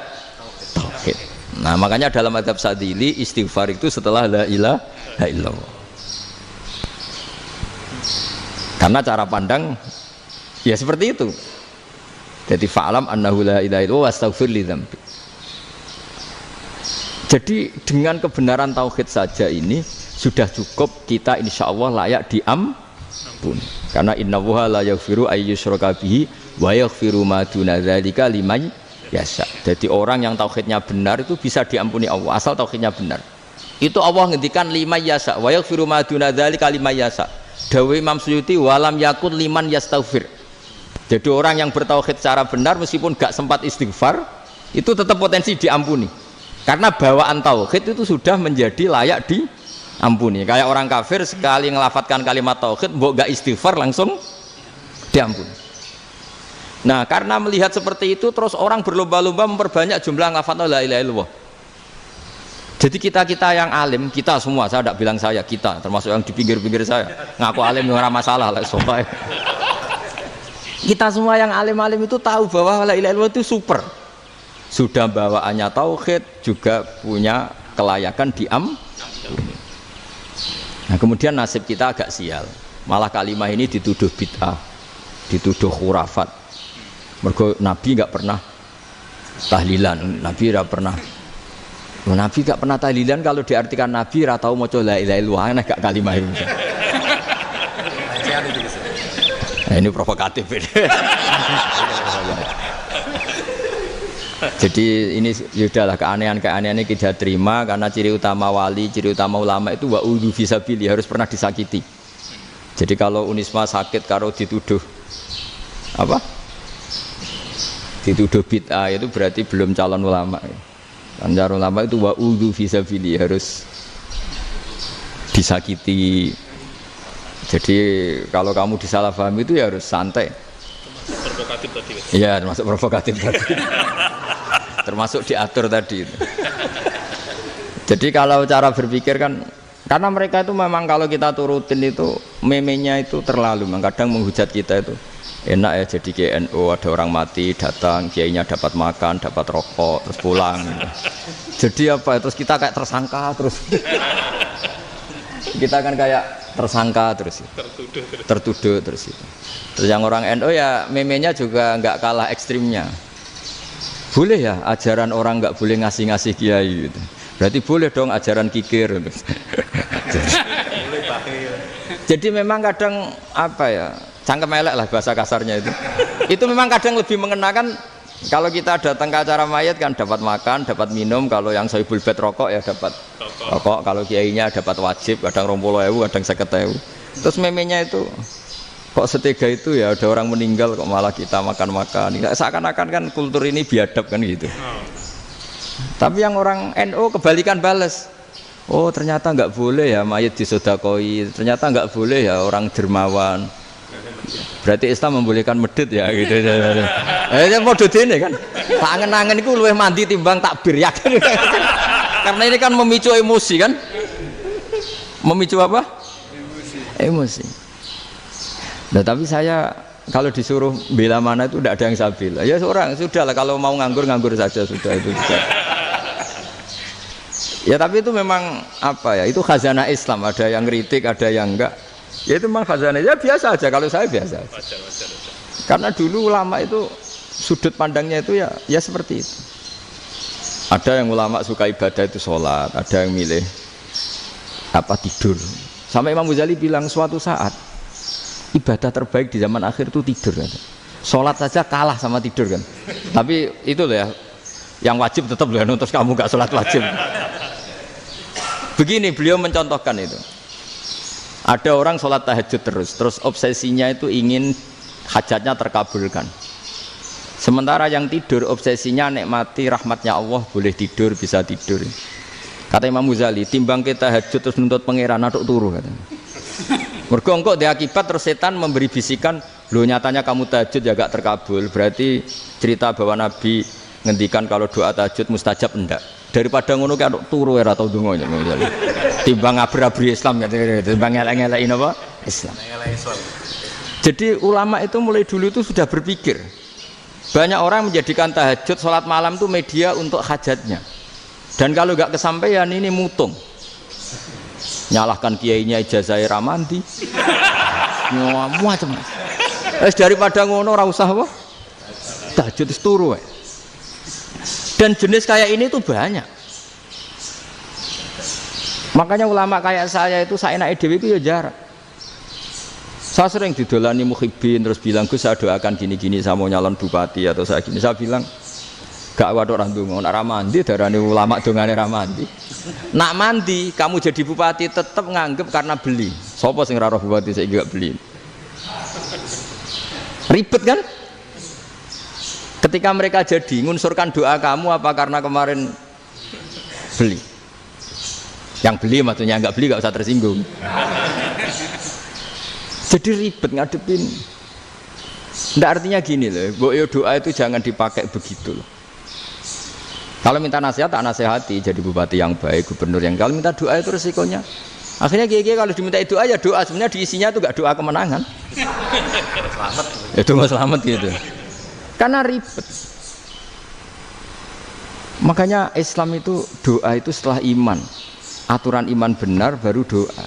tauhid. Nah, makanya dalam mazhab Sadili istighfar itu setelah la ilaha illallah. Karena cara pandang ya seperti itu. Jadi fa'alam annahu la ilaha illallah wastaghfir li dzambik. Jadi dengan kebenaran tauhid saja ini sudah cukup kita insya Allah layak diampuni. Karena innallaha la yaghfiru ayyusyraka bihi wa yaghfiru ma duna dzalika liman yasha. Jadi orang yang tauhidnya benar itu bisa diampuni Allah asal tauhidnya benar. Itu Allah ngendikan liman yasha wa yaghfiru ma duna dzalika liman yasha. Dawe Imam Suyuti walam yakun liman yastaghfir. Jadi orang yang bertauhid secara benar meskipun gak sempat istighfar itu tetap potensi diampuni. Karena bawaan tauhid itu sudah menjadi layak diampuni. Kayak orang kafir sekali ngelafatkan kalimat tauhid mbok gak istighfar langsung diampuni. Nah, karena melihat seperti itu terus orang berlomba-lomba memperbanyak jumlah ngelafatkan la ilaha illallah. Jadi kita yang alim, kita semua, saya tidak bilang saya, kita termasuk yang di pinggir-pinggir saya ngaku alim nggak masalah lah, sobat. Kita semua yang alim-alim itu tahu bahwa la ilaha illallah itu super. Sudah bawaannya tauhid, juga punya kelayakan diampuni. Nah, kemudian nasib kita agak sial. Malah kalimah ini dituduh bid'ah, dituduh khurafat. Mergo Nabi nggak pernah tahlilan, Nabi tidak pernah. Nabi gak pernah tahlilan, kalau diartikan Nabi ratau maca la ilaha illallah, aneh gak kalimah itu. Nah, ini provokatif ini. Jadi ini sudahlah keanehan-keanehan ini kita terima karena ciri utama wali, ciri utama ulama itu wa udhu fisabili, harus pernah disakiti. Jadi kalau Unisma sakit kalau dituduh apa? Dituduh bid'ah itu berarti belum calon ulama. Anjar ulama itu wa udhu fisabili, harus disakiti. Jadi kalau kamu disalahpahami itu ya harus santai. Provokatif tadi. Iya, termasuk provokatif tadi. Termasuk diatur tadi. Jadi kalau cara berpikir kan, karena mereka itu memang kalau kita turutin itu memenya itu terlalu, kadang menghujat kita itu. Enak ya jadi GNU, ada orang mati datang, kiainya dapat makan, dapat rokok, terus pulang. Jadi apa? Terus kita kayak tersangka terus. Kita kan kayak tersangka terus. Tertuduh terus itu. Terus yang orang NU ya memenya juga nggak kalah ekstrimnya. Boleh ya ajaran orang nggak boleh ngasih kiai gitu. Berarti boleh dong ajaran kikir. Jadi memang kadang apa ya? Cangkem elek lah bahasa kasarnya itu. Itu memang kadang lebih mengenakan kalau kita datang ke acara mayat kan dapat makan, dapat minum. Kalau yang sohibul bed rokok ya dapat rokok. Kalau kiainya dapat wajib, kadang 20.000, kadang 50.000. Terus memenya itu kok setega itu ya, ada orang meninggal kok malah kita makan-makan. Seakan-akan kan kultur ini biadab kan gitu. Tapi yang orang NU kebalikan bales. Oh ternyata nggak boleh ya mayat disodakoi. Ternyata nggak boleh ya orang dermawan. Berarti Islam membolehkan medit ya gitu. Model ini kan. Tak angen-angen iku luwih mandi timbang takbir yakin. Karena ini kan memicu emosi kan. Memicu apa? Emosi. Nah, tapi saya kalau disuruh bela mana itu tidak ada yang saya bela. Ya seorang sudahlah kalau mau nganggur saja sudah itu sudah. Ya tapi itu memang apa ya? Itu khazanah Islam. Ada yang kritik, ada yang enggak. Ya itu memang khazanah. Ya biasa aja kalau saya biasa. Wajar. Karena dulu ulama itu sudut pandangnya itu ya seperti itu. Ada yang ulama suka ibadah itu sholat, ada yang milih apa tidur. Sampai Imam Ghazali bilang suatu saat ibadah terbaik di zaman akhir itu tidur kan. Sholat saja kalah sama tidur kan. Tapi itu loh ya, yang wajib tetap loh, terus kamu gak sholat wajib. Begini beliau mencontohkan itu. Ada orang sholat tahajud terus obsesinya itu ingin hajatnya terkabulkan. Sementara yang tidur obsesinya nikmati rahmatnya Allah, boleh tidur, bisa tidur. Kata Imam Ghazali, timbang kita tahajud terus nuntut pangeran aduk turu katanya. Mergo engko dia akibat terus setan memberi bisikan, "Loh nyatanya kamu tahajud ya gak terkabul." Berarti cerita bahwa Nabi ngendikan kalau doa tahajud mustajab enggak. Daripada ngono ki aduk turu ora tau ndonga ya. Timbang ngabri-abri Islam katanya, timbang ngelek-ngelekin apa? Islam. Jadi ulama itu mulai dulu itu sudah berpikir. Banyak orang menjadikan tahajud, sholat malam itu media untuk hajatnya. Dan kalau nggak kesampaian ini mutung. Nyalahkan kiainya ijazah ramandi. Macam. Daripada ngono ora usah apa? Tahajud itu turu. Dan jenis kayak ini tuh banyak. Makanya ulama kayak saya itu saenake dhewe itu ya jarak. Saya sering didolani muhibbin terus bilang, "Gus saya doakan gini-gini saya mau nyalon bupati atau saya gini." Saya bilang, "Gak waduh orang donga, nak ramandi darane ulama dongane ramandi." Nak mandi kamu jadi bupati tetap nganggep karena beli. Sopo sing ora roh bupati saiki gak beli. Ribet kan? Ketika mereka jadi ngunsurkan doa kamu apa karena kemarin beli? Yang beli maksudnya nggak beli nggak usah tersinggung. Jadi ribet ngadepin. Nggak artinya gini loh, doa itu jangan dipakai begitu loh. Kalau minta nasihat tak nasihati, jadi bupati yang baik, gubernur yang kalau minta doa itu resikonya. Akhirnya gigi kalau diminta doa ya doa sebenarnya diisinya itu nggak doa kemenangan. Selamat. Itu nggak selamat gitu. Karena ribet. Makanya Islam itu doa itu setelah iman. Aturan iman benar baru doa.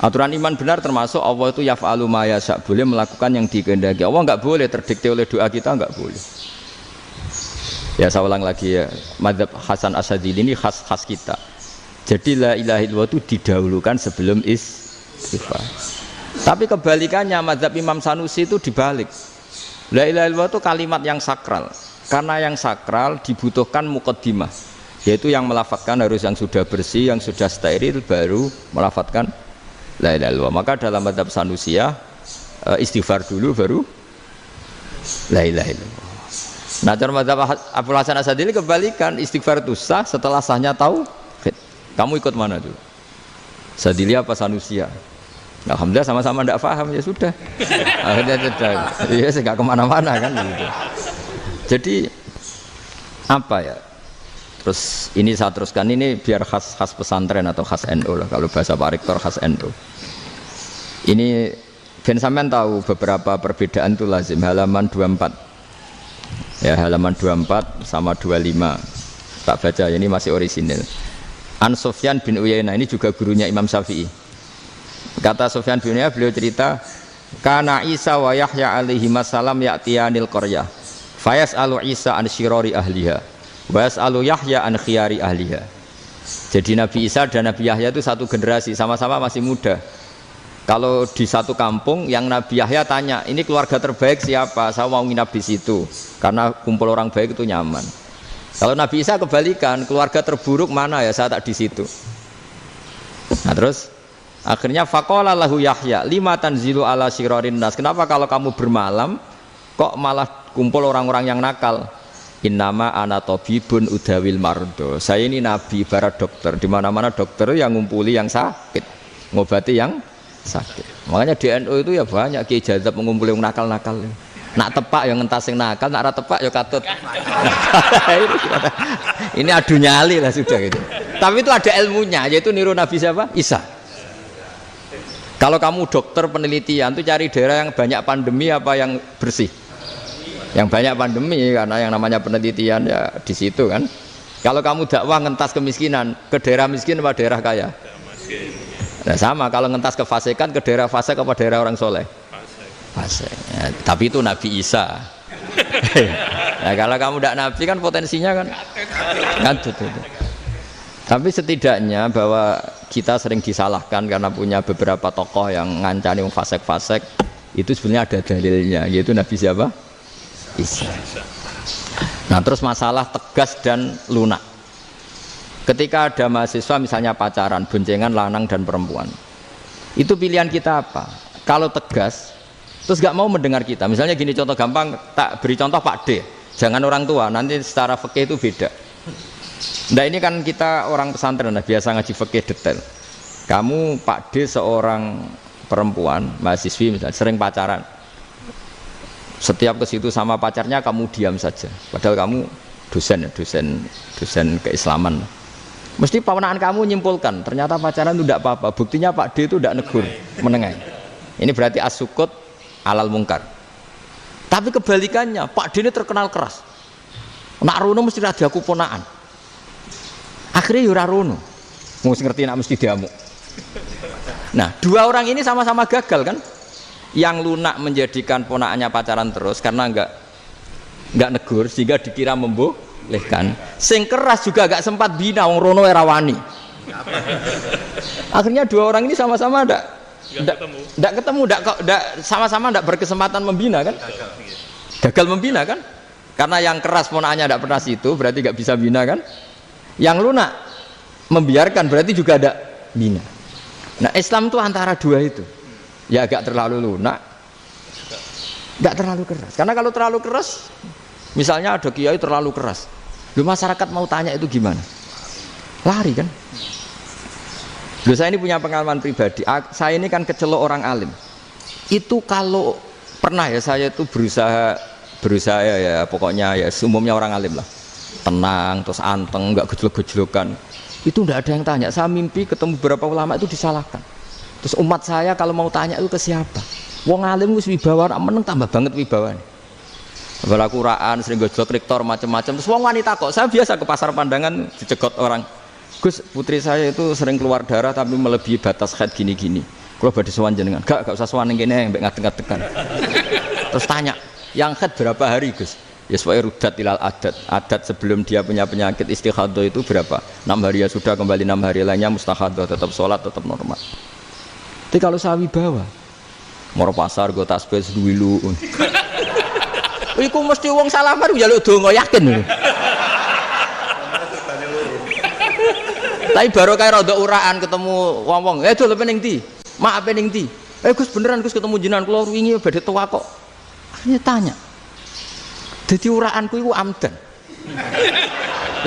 Aturan iman benar termasuk Allah itu yaf'alu ma yasha, boleh melakukan yang dikehendaki. Allah enggak boleh terdikte oleh doa kita, enggak boleh. Ya saya ulang lagi ya, mazhab Hasan Asyadzili ini khas kita. Jadi la ilaha illallah itu didahulukan sebelum istighfar. Tapi kebalikannya mazhab Imam Sanusi itu dibalik. La ilaha illallah itu kalimat yang sakral. Karena yang sakral dibutuhkan muqaddimah, yaitu yang melafadzkan harus yang sudah bersih, yang sudah steril baru melafadzkan la ilaha illallah. Maka dalam mazhab Sanusiyah istighfar dulu baru la ilaha illallah. Nah, dalam mazhab Abul Hasan Asyadzili kebalikan, istighfar itu sah setelah sahnya tauhid. Kamu ikut mana dulu? Asyadzili apa Sanusiyah? Alhamdulillah sama-sama tidak paham ya sudah. Akhirnya sudah. Iya, enggak kemana-mana kan gitu. Jadi apa ya? Terus ini saya teruskan ini biar khas pesantren atau khas NU lah, kalau bahasa Pak Rektor khas NU. Ini ben sampean tahu beberapa perbedaan itu lazim, halaman 24. Ya, halaman 24 sama 25. Tak baca ini masih orisinil. An Sufyan bin Uyainah, ini juga gurunya Imam Syafi'i. Kata Sufyan bin Uyainah, beliau cerita, kana Isa wa Yahya alaihi salam ya'tiyanil qaryah. Fayas'alu Isa an syirari ahliha. Was'alu Yahya an khiyari ahliha. Jadi Nabi Isa dan Nabi Yahya itu satu generasi, sama-sama masih muda. Kalau di satu kampung yang Nabi Yahya tanya, ini keluarga terbaik siapa? Saya mau nginap di situ karena kumpul orang baik itu nyaman. Kalau Nabi Isa kebalikan, keluarga terburuk mana ya? Saya tak di situ. Nah terus akhirnya faqala lahu Yahya lima tanzilu ala syirarin nas. Kenapa kalau kamu bermalam kok malah kumpul orang-orang yang nakal? Innama ana tabibun udawil mardo. Saya ini nabi barat dokter. Di mana-mana dokter yang ngumpuli yang sakit, ngobati yang sakit. Makanya di NU itu ya banyak kiai jazab mengumpulin nakal-nakal. Nak tepak yang ngentas yang nakal, nak ora tepak ya katut. Ini adu nyali lah sudah gitu. Tapi itu ada ilmunya, yaitu niru Nabi siapa? Isa. Kalau kamu dokter penelitian tuh cari daerah yang banyak pandemi apa yang bersih? Yang banyak pandemi, karena yang namanya penelitian ya di situ kan. Kalau kamu dakwah ngentas kemiskinan, ke daerah miskin apa daerah kaya? Nah sama, kalau ngentas kefasikan, ke daerah fasik apa daerah orang soleh? Fasik. Ya, tapi itu Nabi Isa. Nah, kalau kamu tidak Nabi kan potensinya kan ngantut itu. Tapi setidaknya bahwa kita sering disalahkan karena punya beberapa tokoh yang ngancani fasik-fasik, itu sebenarnya ada dalilnya, yaitu Nabi siapa? Isa. Nah terus masalah tegas dan lunak. Ketika ada mahasiswa misalnya pacaran, boncengan lanang dan perempuan, itu pilihan kita apa? Kalau tegas, terus gak mau mendengar kita. Misalnya gini contoh gampang, tak beri contoh Pak D. Jangan orang tua, nanti secara fikih itu beda. Nah ini kan kita orang pesantren, nah, biasa ngaji fikih detail. Kamu Pak D seorang perempuan, mahasiswi misalnya, sering pacaran. Setiap ke situ sama pacarnya kamu diam saja. Padahal kamu dosen keislaman. Mesti pawanaan kamu nyimpulkan, ternyata pacaran itu tidak apa-apa. Buktinya Pak D itu tidak negur, menengai. Ini berarti as-sukut alal mungkar. Tapi kebalikannya, Pak D ini terkenal keras. Nak rono mesti ada aku ponaan. Akhirnya yura rono. Mesti ngerti nak mesti diamuk. Nah, dua orang ini sama-sama gagal kan? Yang lunak menjadikan ponaannya pacaran terus karena enggak negur sehingga dikira membolehkan. Sing keras juga enggak sempat bina wong rono era wani. Akhirnya dua orang ini sama-sama enggak ketemu, sama-sama enggak berkesempatan membina kan? Gagal membina kan? Karena yang keras ponaannya enggak pernah situ, berarti enggak bisa bina kan? Yang lunak membiarkan berarti juga ada bina. Nah, Islam itu antara dua itu. Ya agak terlalu lunak, enggak terlalu keras. Karena kalau terlalu keras, misalnya ada kiai terlalu keras, lu masyarakat mau tanya itu gimana? Lari kan? Lu saya ini punya pengalaman pribadi. Saya ini kan kecelok orang alim. Itu kalau pernah ya saya itu berusaha ya pokoknya ya umumnya orang alim lah. Tenang, terus anteng, enggak gejlok-gejlokan. Itu enggak ada yang tanya. Saya mimpi ketemu beberapa ulama itu disalahkan. Terus umat saya kalau mau tanya itu ke siapa? Wong alim wis wibawa, meneng tambah banget wibawane. Bala Quran sering gojlok rektor macam-macam. Terus wong wanita kok, saya biasa ke pasar pandangan dicegot orang. Gus, putri saya itu sering keluar darah tapi melebihi batas haid gini-gini. Kalau badhe sowan jenengan, gak usah sowan ning kene mbek ngadeg-ngadegan. Terus tanya, yang haid berapa hari, Gus? Ya supaya rudat ilal adat sebelum dia punya penyakit istihadah itu berapa? 6 hari ya sudah, kembali 6 hari lainnya mustahadah, tetap sholat, tetap normal. Tapi kalau sawi bawa, moro pasar gue tasbih seduwilu. Iku mesti wong salaman njaluk donga yakin. Tapi baru kayak rada uraan ketemu wong-wong, dol pening ndi? Mak pening ndi? Gus beneran Gus ketemu jenengan kula wingi badhe tua kok. Akhirnya tanya. Dadi uraanku iku amdan.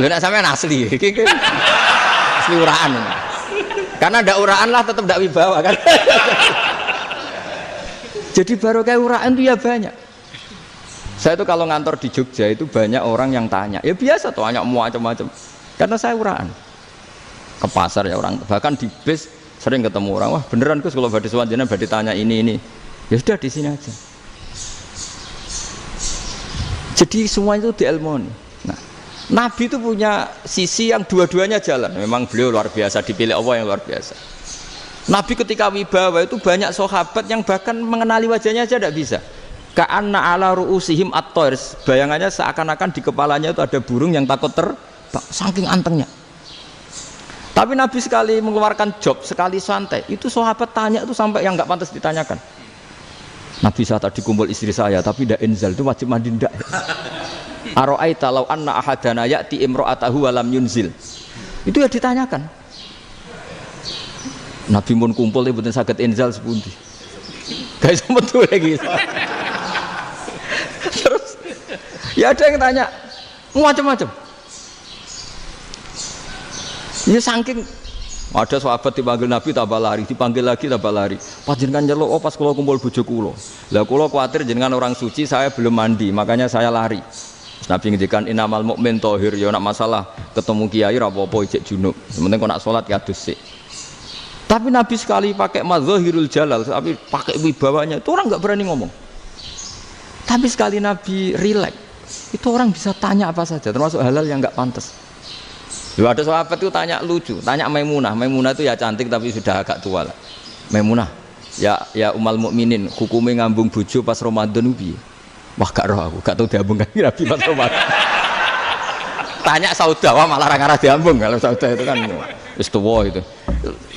Lho nek sampean asli, iki asli uraan. Karena ndak uraan lah tetap ndak wibawa kan. Jadi baru kayak uraan itu ya banyak. Saya itu kalau ngantor di Jogja itu banyak orang yang tanya. Ya biasa tuh tanya macam-macam. Karena saya uraan. Ke pasar ya orang, bahkan di bis sering ketemu orang. Wah beneran Gus kalau badhe sowan jenengan badhe tanya ini. Ya sudah di sini aja. Jadi semua itu diilmoni. Nah, Nabi itu punya sisi yang dua-duanya jalan. Memang beliau luar biasa, dipilih Allah yang luar biasa. Nabi ketika wibawa itu banyak sahabat yang bahkan mengenali wajahnya aja tidak bisa. Ka'anna ala ru'usihim at-tayr. Bayangannya seakan-akan di kepalanya itu ada burung yang takut terbang, saking antengnya. Tapi Nabi sekali mengeluarkan job, sekali santai, itu sahabat tanya itu sampai yang nggak pantas ditanyakan. Nabi saat tadi kumpul istri saya, tapi tidak inzal, itu wajib mandi ndak. Aro'aita law anna ahadana ya'ti imro'atahu walam yunzil. Itu ya ditanyakan. Nabi pun kumpul itu betul sakit inzal sepundi. Guys betul lagi. Terus ya ada yang tanya macam-macam. Ya saking Ada sahabat dipanggil Nabi tambah lari, dipanggil lagi tambah lari. Panjenengan nyeluk, oh pas kula kumpul bojo kula. Lah kula kuwatir jenengan orang suci, saya belum mandi, makanya saya lari. Terus Nabi ngendikan innamal mu'min thahir, ya nak masalah ketemu kiai ra apa-apa ijek junub. Sementing kok nak salat ya adus sik. Tapi Nabi sekali pakai madzahirul jalal, tapi pakai wibawanya, itu orang enggak berani ngomong. Tapi sekali Nabi rileks, itu orang bisa tanya apa saja, termasuk halal yang enggak pantas. Lalu ada sahabat itu tanya lucu, tanya Maimunah. Maimunah itu ya cantik tapi sudah agak tua lah. Maimunah, ya umal mukminin, hukumnya ngambung bojo pas Ramadan ubi. Wah gak roh aku, gak tahu diambung kan Nabi pas Ramadan. Tanya Saudah, wah malah ngarah diambung kalau Saudah itu kan istiwa itu.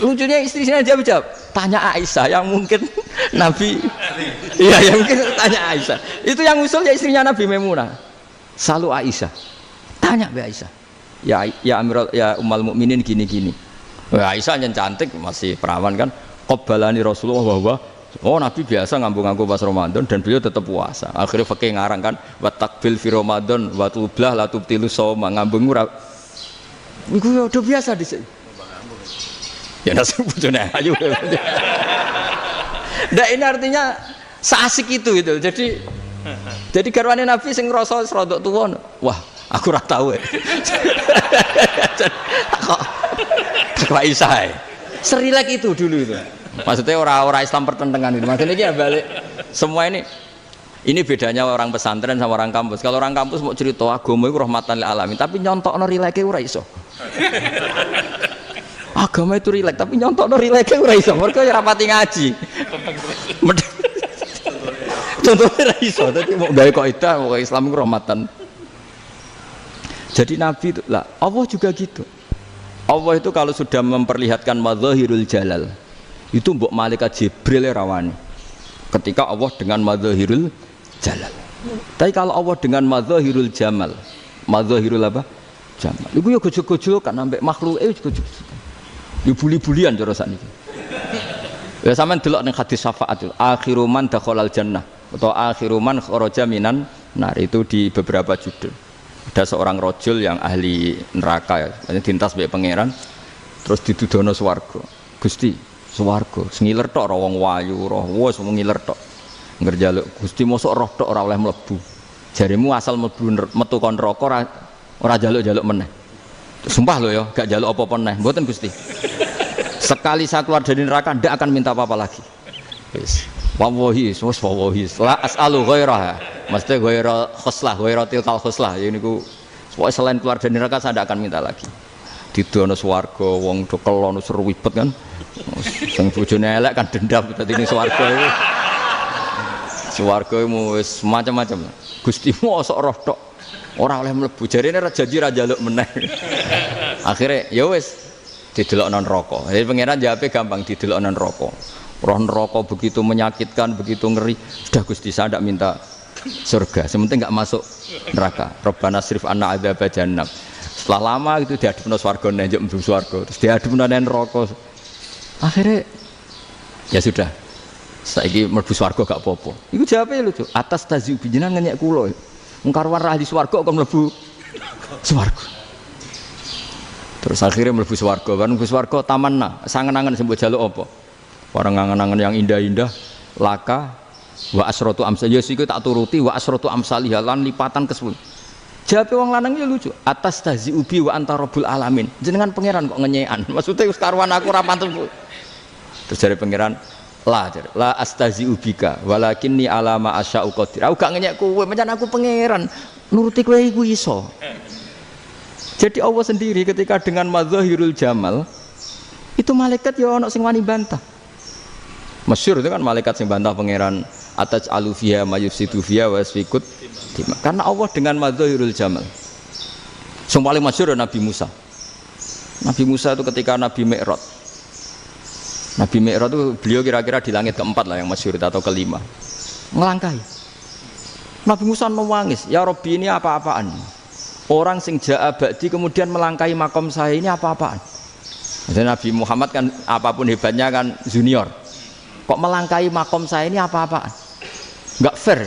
Lucunya istrinya dia jawab, tanya Aisyah yang mungkin Nabi, iya yang mungkin tanya Aisyah. Itu yang usul ya istrinya Nabi Maimunah. Selalu Aisyah, tanya be Aisyah. Ya Amirul ya umal mukminin gini-gini. Aisyah yang cantik masih perawan kan. Qabbalani Rasulullah bahwa oh Nabi biasa ngambung-ngambung pas Ramadan dan beliau tetap puasa. Akhirnya fakih ngarang kan wa takbil fi Ramadan wa tublah la tubtilu shauma ngambung ora. Iku udah biasa di sini. Ya nasi bojone ayu. Ndak ini artinya seasik itu gitu. Jadi garwane Nabi sing ngrasa rodok tuwa. Wah, aku ora tahu ya. Kok Aisyah. Serilek itu dulu itu. Maksudnya orang Islam pertentangan itu. Maksudnya ini balik semua ini bedanya orang pesantren sama orang kampus. Kalau orang kampus mau cerita agama itu rahmatan lil alamin, tapi nyontokno rileke ora iso. Agama itu rilek, tapi nyontokno rileke ora iso. Mergo ora rapati ngaji. Contohnya ora iso, dadi mau gawe kaidah mau Islam itu rahmatan. Jadi Nabi itu lah, Allah juga gitu. Allah itu kalau sudah memperlihatkan madzahirul jalal, itu mbok malaikat Jibril rawani. Ketika Allah dengan madzahirul jalal. Tapi kalau Allah dengan madzahirul jamal, madzahirul apa? Jamal. Iku yo gojol-gojol kan ambek makhluke gojol. Yo buli-bulian cara sakniki. Ya sampean delok ning hadis syafaat itu, akhiru man dakhalal jannah atau akhiru man kharaja minan nar itu di beberapa judul. Ada seorang rojul yang ahli neraka ya, dintas mbek pangeran terus ditudono swarga. Gusti, swarga sengiler tok ora wong wayu, roh wis ngiler tok. Ngerjaluk Gusti mosok roh tok ora oleh mlebu. Jarimu asal mlebu metu kon neraka ora jaluk-jaluk meneh. Sumpah lho ya, gak jaluk apa-apa meneh. Mboten Gusti. Sekali saya keluar dari neraka ndak akan minta apa-apa lagi. Wis. Wallahi, wallahi, la as'alu ghairaha. Mesti ghaira khoslah, ghaira tilkal khoslah. Ya niku selain keluar dari neraka saya tidak akan minta lagi. Didono swarga wong do kelon seruwibet kan. Sing bojone elek kan dendam dadi ning swarga iku. Swarga iku wis macam-macam. Gusti mosok roh tok ora oleh mlebu. Jarine ra janji ra njaluk meneh. Akhire ya wis didelokno neraka. Jadi pangeran jawabe gampang didelokno neraka. Roh neraka begitu menyakitkan, begitu ngeri. Sudah Gusti saya tidak minta surga, sementing nggak masuk neraka. Rabbana srif anna adzaba jahannam. Setelah lama itu diadepno swarga njuk mlebu swarga, terus diadepno neraka. Akhirnya ya sudah. Saiki mlebu swarga gak apa-apa. Iku jawabe lucu. Atas taziu bijinan ngenyek kula. Wong karuan ra di swarga kok mlebu swarga. Terus akhirnya mlebu swarga, kan mlebu swarga tamanna, sangen-angen sing mbok jaluk apa? Orang angan-angan yang indah-indah laka wa asratu amsal ya siku tak turuti wa asratu amsalih lan lipatan ke-10. Jawabe wong lanang ya lucu. Atas tazi ubi wa anta rabbul alamin. Jenengan pangeran kok ngenyekan. Maksudnya wis karuan aku ora pantes. Terus jare pangeran la astazi ubika walakinni ala ma asya'u qadir. Aku gak ngenyek kowe, pancen aku pangeran. Nuruti kowe iku iso. Jadi Allah sendiri ketika dengan madzahirul jamal itu malaikat ya ono sing wani bantah. Masyhur itu kan malaikat sing bantah pangeran atas alufia mayufsidu fiha wa yasfikut dima. Karena Allah dengan madzahirul jamal. Sing paling masyhur Nabi Musa. Nabi Musa itu ketika Nabi Mi'raj. Nabi Mi'raj itu beliau kira-kira di langit keempat lah yang masyhur atau kelima. Ngelangkai. Nabi Musa nangis, "Ya Rabbi ini apa-apaan? Orang sing ja'a ba'di kemudian melangkai makom saya ini apa-apaan?" Jadi Nabi Muhammad kan apapun hebatnya kan junior. Kok melangkai makom saya ini apa-apaan? Enggak fair.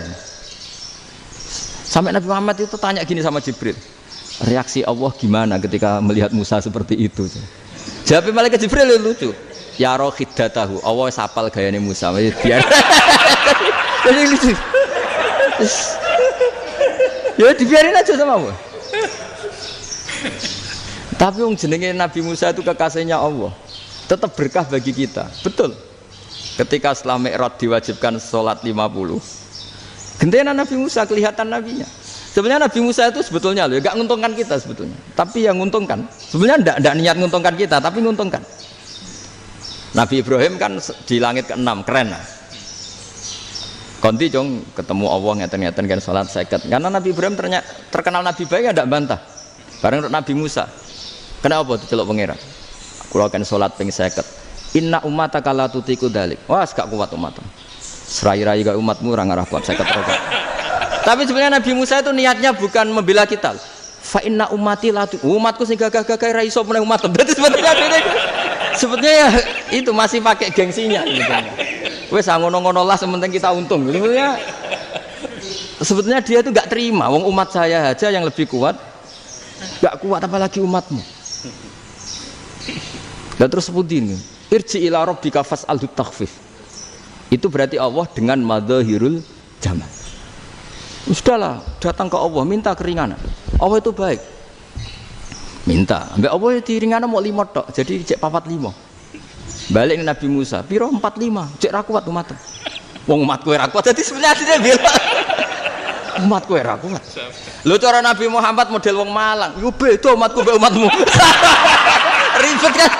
Sampai Nabi Muhammad itu tanya gini sama Jibril. Reaksi Allah gimana ketika melihat Musa seperti itu? Jawab malaikat Jibril lucu. Ya roh khiddatahu, Allah sapal gayane Musa. Biar. Jadi lucu. Ya dibiarin aja sama Allah. Tapi wong jenenge Nabi Musa itu kekasihnya Allah. Tetap berkah bagi kita. Betul. Ketika setelah Mi'raj diwajibkan sholat 50. Gentenan Nabi Musa kelihatan nabinya. Sebenarnya Nabi Musa itu sebetulnya loh, enggak menguntungkan kita sebetulnya. Tapi yang menguntungkan, sebenarnya enggak niat menguntungkan kita, tapi menguntungkan. Nabi Ibrahim kan di langit ke-6, keren lah. Konti jong ketemu Allah ngeten-ngeten kan salat 50. Karena Nabi Ibrahim terkenal Nabi baik enggak bantah. Bareng Nabi Musa. Kenapa diceluk pangeran? Kula kan salat ping 50. Inna ummataka la tutiku dzalik. Wah, gak kuat umatmu. Serai-rai gak umatmu ora ngarah kuat 50 rakaat. Tapi sebenarnya Nabi Musa itu niatnya bukan membela kita. Fa inna ummati la umatku sing gagah-gagah ra iso meneh umat. Berarti sebetulnya ya itu masih pakai gengsinya gitu. Wes ngono-ngono lah sementing kita untung. Sebetulnya dia itu enggak terima wong umat saya aja yang lebih kuat. Enggak kuat apalagi umatmu. Dan terus sebutin irji ila rabbika fas'alhu takhfif. Itu berarti Allah dengan madzahirul jamal. Sudahlah, datang ke Allah minta keringanan. Allah itu baik. Minta, ambek Allah itu ringanan mau 5 tok, jadi cek 45. Balik ke Nabi Musa, piro 45, cek ra kuat umat. Wong umatku ora kuat, jadi sebenarnya asline bela. Umatku ora kuat. Lho cara Nabi Muhammad model wong Malang, yo beda umatku mbek umatmu. Ribet kan?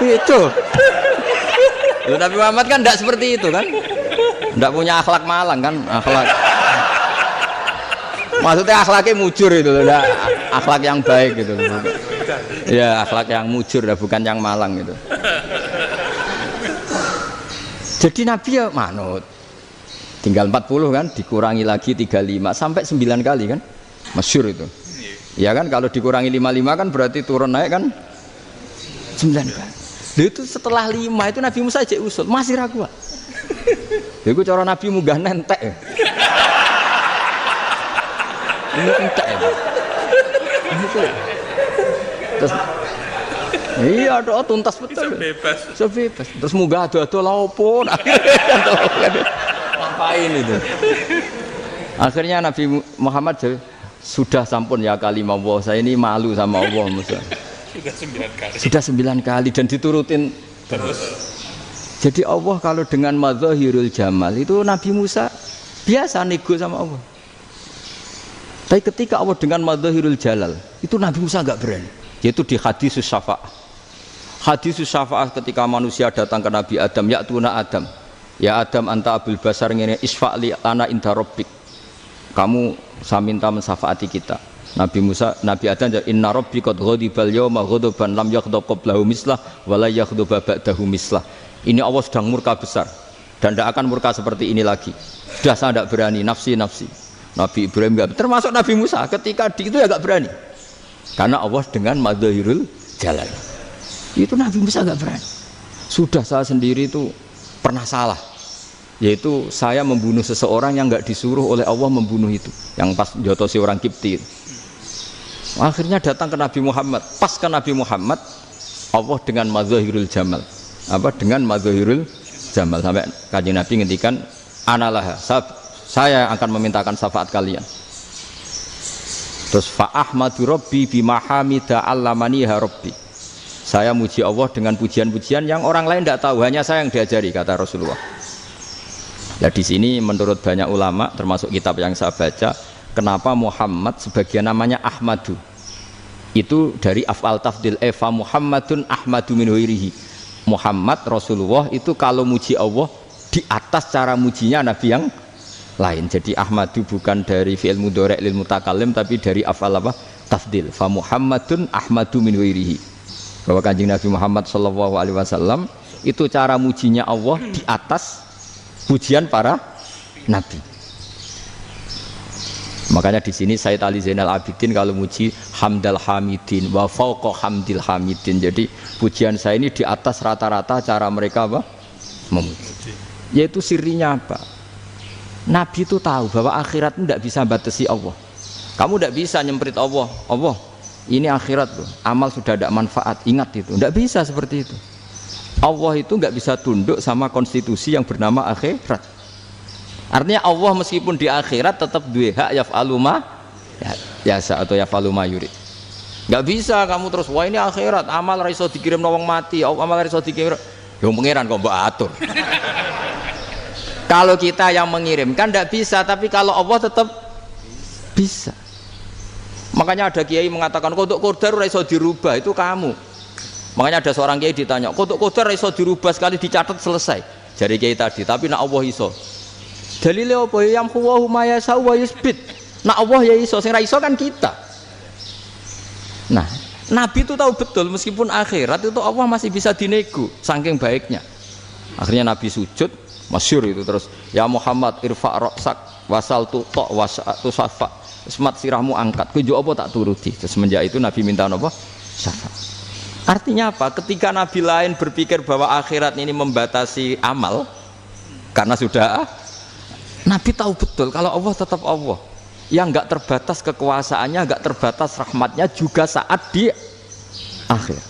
Beda. Lho Nabi Muhammad kan enggak seperti itu kan? Enggak punya akhlak Malang kan, akhlak. Maksudnya akhlaknya mujur itu loh, akhlak yang baik gitu. Ya akhlak yang mujur, bukan yang malang gitu. Jadi Nabi ya manut. Tinggal 40 kan, dikurangi lagi 35 sampai 9 kali kan, masyhur itu. Ya kan kalau dikurangi 55 kan berarti turun naik kan 9 kali. Itu setelah 5 itu Nabi Musa aja usul masih ragu. Itu cara Nabi munggah nentek. Ya. Ini entek ya. Terus iya doa tuntas betul. Sebebas. Terus munggah ado-ado laupun. Ngapain itu? Akhirnya Nabi Muhammad sudah sampun ya kalimah Allah. Saya ini malu sama Allah Musa. Sudah 9 kali dan diturutin terus. Jadi Allah kalau dengan madzahirul jamal itu Nabi Musa biasa nego sama Allah. Tapi ketika Allah dengan madzahirul jalal itu Nabi Musa enggak berani. Yaitu di hadisus syafa'ah. Hadisus syafa'ah ketika manusia datang ke Nabi Adam, ya tuna Adam. Ya Adam anta abul basar ngene isfa'li ana inda rabbik. Kamu saya minta mensyafaati kita. Nabi Musa, Nabi Adam inna rabbi qad ghadibal yawma ghadaban lam yaghdab qablahu mislah wa la yaghdab ba'dahu mislah. Ini Allah sedang murka besar dan tidak akan murka seperti ini lagi. Sudah saya tidak berani nafsi. Nabi Ibrahim enggak, termasuk Nabi Musa ketika di itu ya enggak berani. Karena Allah dengan madzahirul jalal. Itu Nabi Musa enggak berani. Sudah saya sendiri itu pernah salah. Yaitu saya membunuh seseorang yang enggak disuruh oleh Allah membunuh itu. Yang pas jotosi orang Kipti. Akhirnya datang ke Nabi Muhammad. Pas ke Nabi Muhammad Allah dengan madzahirul jamal. Dengan madzahirul jamal sampai Kanjeng Nabi ngendikan analah saya akan memintakan syafaat kalian. Terus fa ahmadu rabbi bima hamida allamaniha rabbi. Saya muji Allah dengan pujian-pujian yang orang lain tidak tahu, hanya saya yang diajari, kata Rasulullah. Ya di sini menurut banyak ulama termasuk kitab yang saya baca, kenapa Muhammad sebagian namanya Ahmadu. Itu dari af'al tafdil fa Muhammadun ahmadu min ghairihi. Muhammad Rasulullah itu kalau muji Allah di atas cara mujinya nabi yang lain. Jadi Ahmadu bukan dari fi'il mudhari' lil mutakallim tapi dari af'al apa? Tafdil. Fa Muhammadun ahmadu min ghairihi. Bahwa Kanjeng Nabi Muhammad sallallahu alaihi wasallam itu cara mujinya Allah di atas pujian para nabi. Makanya di sini Sayyid Ali Zainal Abidin kalau muji hamdal hamidin wa fauqa hamdil hamidin. Jadi pujian saya ini di atas rata-rata cara mereka apa? Memuji. Yaitu sirinya apa? Nabi itu tahu bahwa akhirat tidak bisa batasi Allah. Kamu tidak bisa nyemprit Allah. Allah, ini akhirat loh, amal sudah ada manfaat, ingat itu. Tidak bisa seperti itu. Allah itu nggak bisa tunduk sama konstitusi yang bernama akhirat. Artinya Allah meskipun di akhirat tetap duwe hak yaf'alu ma yasa atau yaf'alu ma yurid. Nggak bisa kamu terus, wah ini akhirat, amal ra iso dikirim wong mati, amal ra iso dikirim. Ya pangeran kok mbok atur. Kalau kita yang mengirimkan tidak bisa, tapi kalau Allah tetap bisa. Makanya ada kiai mengatakan kodok qadar ora iso dirubah, itu kamu. Makanya ada seorang kiai ditanya, kodok qadar ora iso dirubah, sekali dicatat selesai. Jadi kiai tadi, tapi nak Allah iso. Dalile apa? Yang huwa ma yasha wa yusbit. Nak Allah ya iso, sing ra iso kan kita. Nah, Nabi itu tahu betul meskipun akhirat itu Allah masih bisa dinego saking baiknya. Akhirnya Nabi sujud, masyhur itu terus, ya Muhammad irfa' ra'sak wasal tu ta' wasatu safa. Semat sirahmu angkat, kujo apa tak turuti. Semenjak itu Nabi minta apa? Syafa. Artinya apa? Ketika Nabi lain berpikir bahwa akhirat ini membatasi amal, karena sudah Nabi tahu betul kalau Allah tetap Allah, yang nggak terbatas kekuasaannya, nggak terbatas rahmatnya juga saat di akhir.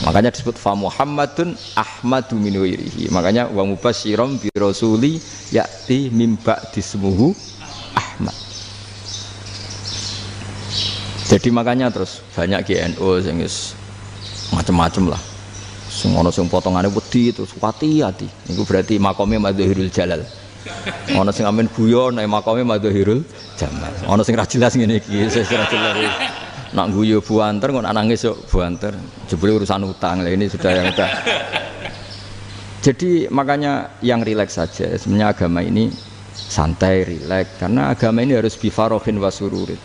Makanya disebut fa Muhammadun Ahmadu min wirihi. Makanya wa mubasyiran bi rasuli ya'ti mim ba'dismuhu Ahmad. Jadi makanya terus banyak GNU sing macam-macam lah. Sing ono sing potongane wedi terus hati-hati. Iku berarti makome Madhahirul Jalal. Ono sing amen guyon nek makome Madhahirul Jamal. Ono sing ra jelas ngene iki, sing ra jelas. Nak guyu buanter kok nangis kok buanter. Jebule urusan utang. Lah ini sudah yang udah. Jadi makanya yang rileks saja. Sebenarnya agama ini santai, rileks, karena agama ini harus bifarohin wasururin.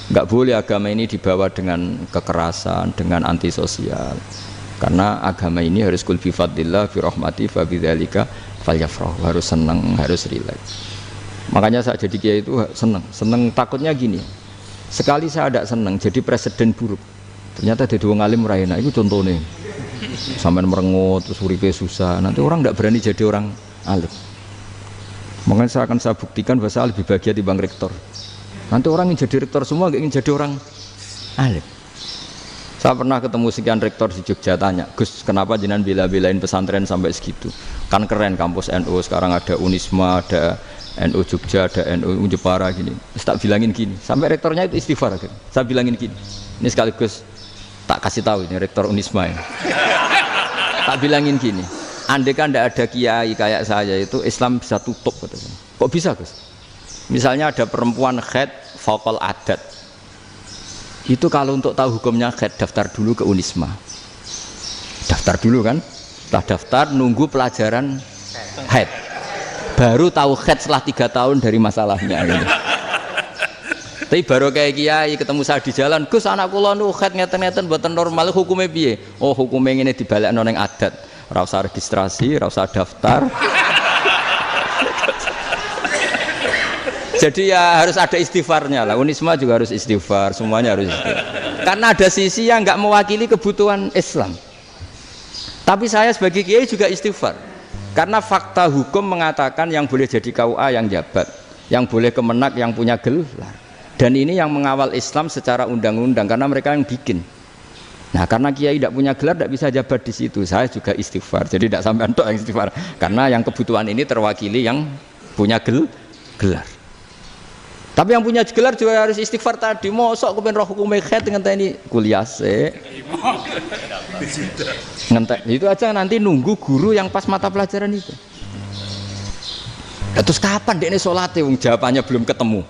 Enggak boleh agama ini dibawa dengan kekerasan, dengan antisosial. Karena agama ini harus kul bi fadlillah bi rahmati fa bidzalika falyafrahu, harus senang, harus rileks. Makanya saya jadi kiai itu senang takutnya gini. Sekali saya tidak senang jadi presiden buruk. Ternyata jadi wong alim ora enak, itu contohnya. Sampai merengut terus uripe susah, nanti orang tidak berani jadi orang alim. Makanya saya buktikan bahwa saya lebih bahagia dibanding rektor. Nanti orang ingin jadi rektor semua, ingin jadi orang alim. Saya pernah ketemu sekian rektor di Jogja, tanya, Gus, kenapa jenengan bela-belain pesantren sampai segitu? Kan keren kampus NU, sekarang ada Unisma, ada NU Jogja, ada NU Jepara gini. Terus tak bilangin gini, sampai rektornya itu istighfar akhirnya. Saya bilangin gini, ini sekaligus tak kasih tahu ini rektor Unisma ini. Tak bilangin gini, andai kan tidak ada kiai kayak saya itu Islam bisa tutup. Kok bisa, Gus? Misalnya ada perempuan haid faqal adat. Itu kalau untuk tahu hukumnya haid daftar dulu ke Unisma. Daftar dulu kan? Setelah daftar nunggu pelajaran haid. Baru tahu haid setelah 3 tahun dari masalahnya. Tapi baru kayak kiai ketemu saya di jalan, Gus anak kula nu haid ngeten-ngeten mboten normal, hukumnya piye? Oh, hukumnya ngene dibalekno ning adat. Ora usah registrasi, ora usah daftar. Jadi ya harus ada istighfarnya lah. Unisma juga harus istighfar, semuanya harus istighfar. Karena ada sisi yang nggak mewakili kebutuhan Islam. Tapi saya sebagai kiai juga istighfar. Karena fakta hukum mengatakan yang boleh jadi KUA yang jabat, yang boleh kemenak yang punya gelar. Dan ini yang mengawal Islam secara undang-undang karena mereka yang bikin. Nah, karena kiai tidak punya gelar tidak bisa jabat di situ. Saya juga istighfar. Jadi tidak sampai entok yang istighfar. Karena yang kebutuhan ini terwakili yang punya gelar. Tapi yang punya gelar juga harus istighfar tadi. Mosok kepen roh hukum haid dengan ini kuliah se. Ngentek. Itu aja nanti nunggu guru yang pas mata pelajaran itu. Terus kapan dekne salate wong jawabannya belum ketemu.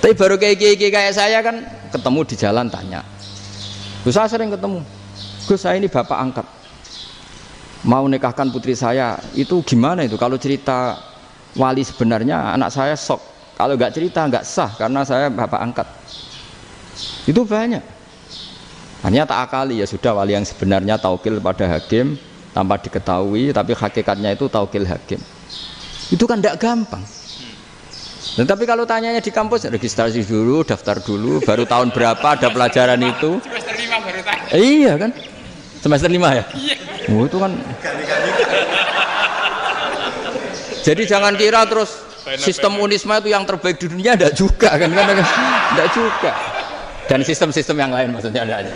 Tapi baru kayak saya kan ketemu di jalan tanya. Gus saya sering ketemu. Gus saya ini bapak angkat. Mau nikahkan putri saya. Itu gimana itu kalau cerita wali sebenarnya anak saya sok, kalau nggak cerita nggak sah karena saya bapak angkat. Itu banyak. Hanya tak akali ya sudah wali yang sebenarnya taukil pada hakim tanpa diketahui, tapi hakikatnya itu taukil hakim. Itu kan tidak gampang. Dan tapi kalau tanyanya di kampus registrasi dulu, daftar dulu, baru tahun berapa ada pelajaran itu? Semester 5 baru tanya. Iya kan? Semester 5 ya? Iya. Oh, itu kan. Jadi jangan kira terus sistem Unisma itu yang terbaik di dunia, enggak juga kan? Enggak juga. Dan sistem-sistem yang lain maksudnya ada.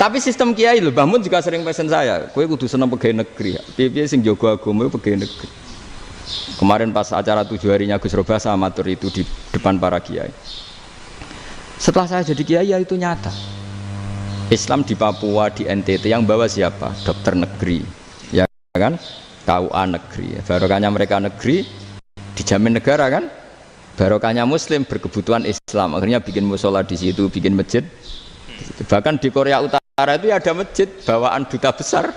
Tapi sistem kiai lho, Mbah Mun juga sering pesen saya, kowe kudu seneng pegawai negeri. Piye-piye sing jaga agama pegawai negeri. Kemarin pas acara 7 harinya Gus Robah sama matur itu di depan para kiai. Setelah saya jadi kiai ya itu nyata. Islam di Papua, di NTT yang bawa siapa? Dokter negeri. Ya kan? KUA negeri. Barokahnya mereka negeri dijamin negara kan? Barokahnya Muslim berkebutuhan Islam. Akhirnya bikin musola di situ, bikin masjid. Bahkan di Korea Utara itu ada masjid bawaan duta besar.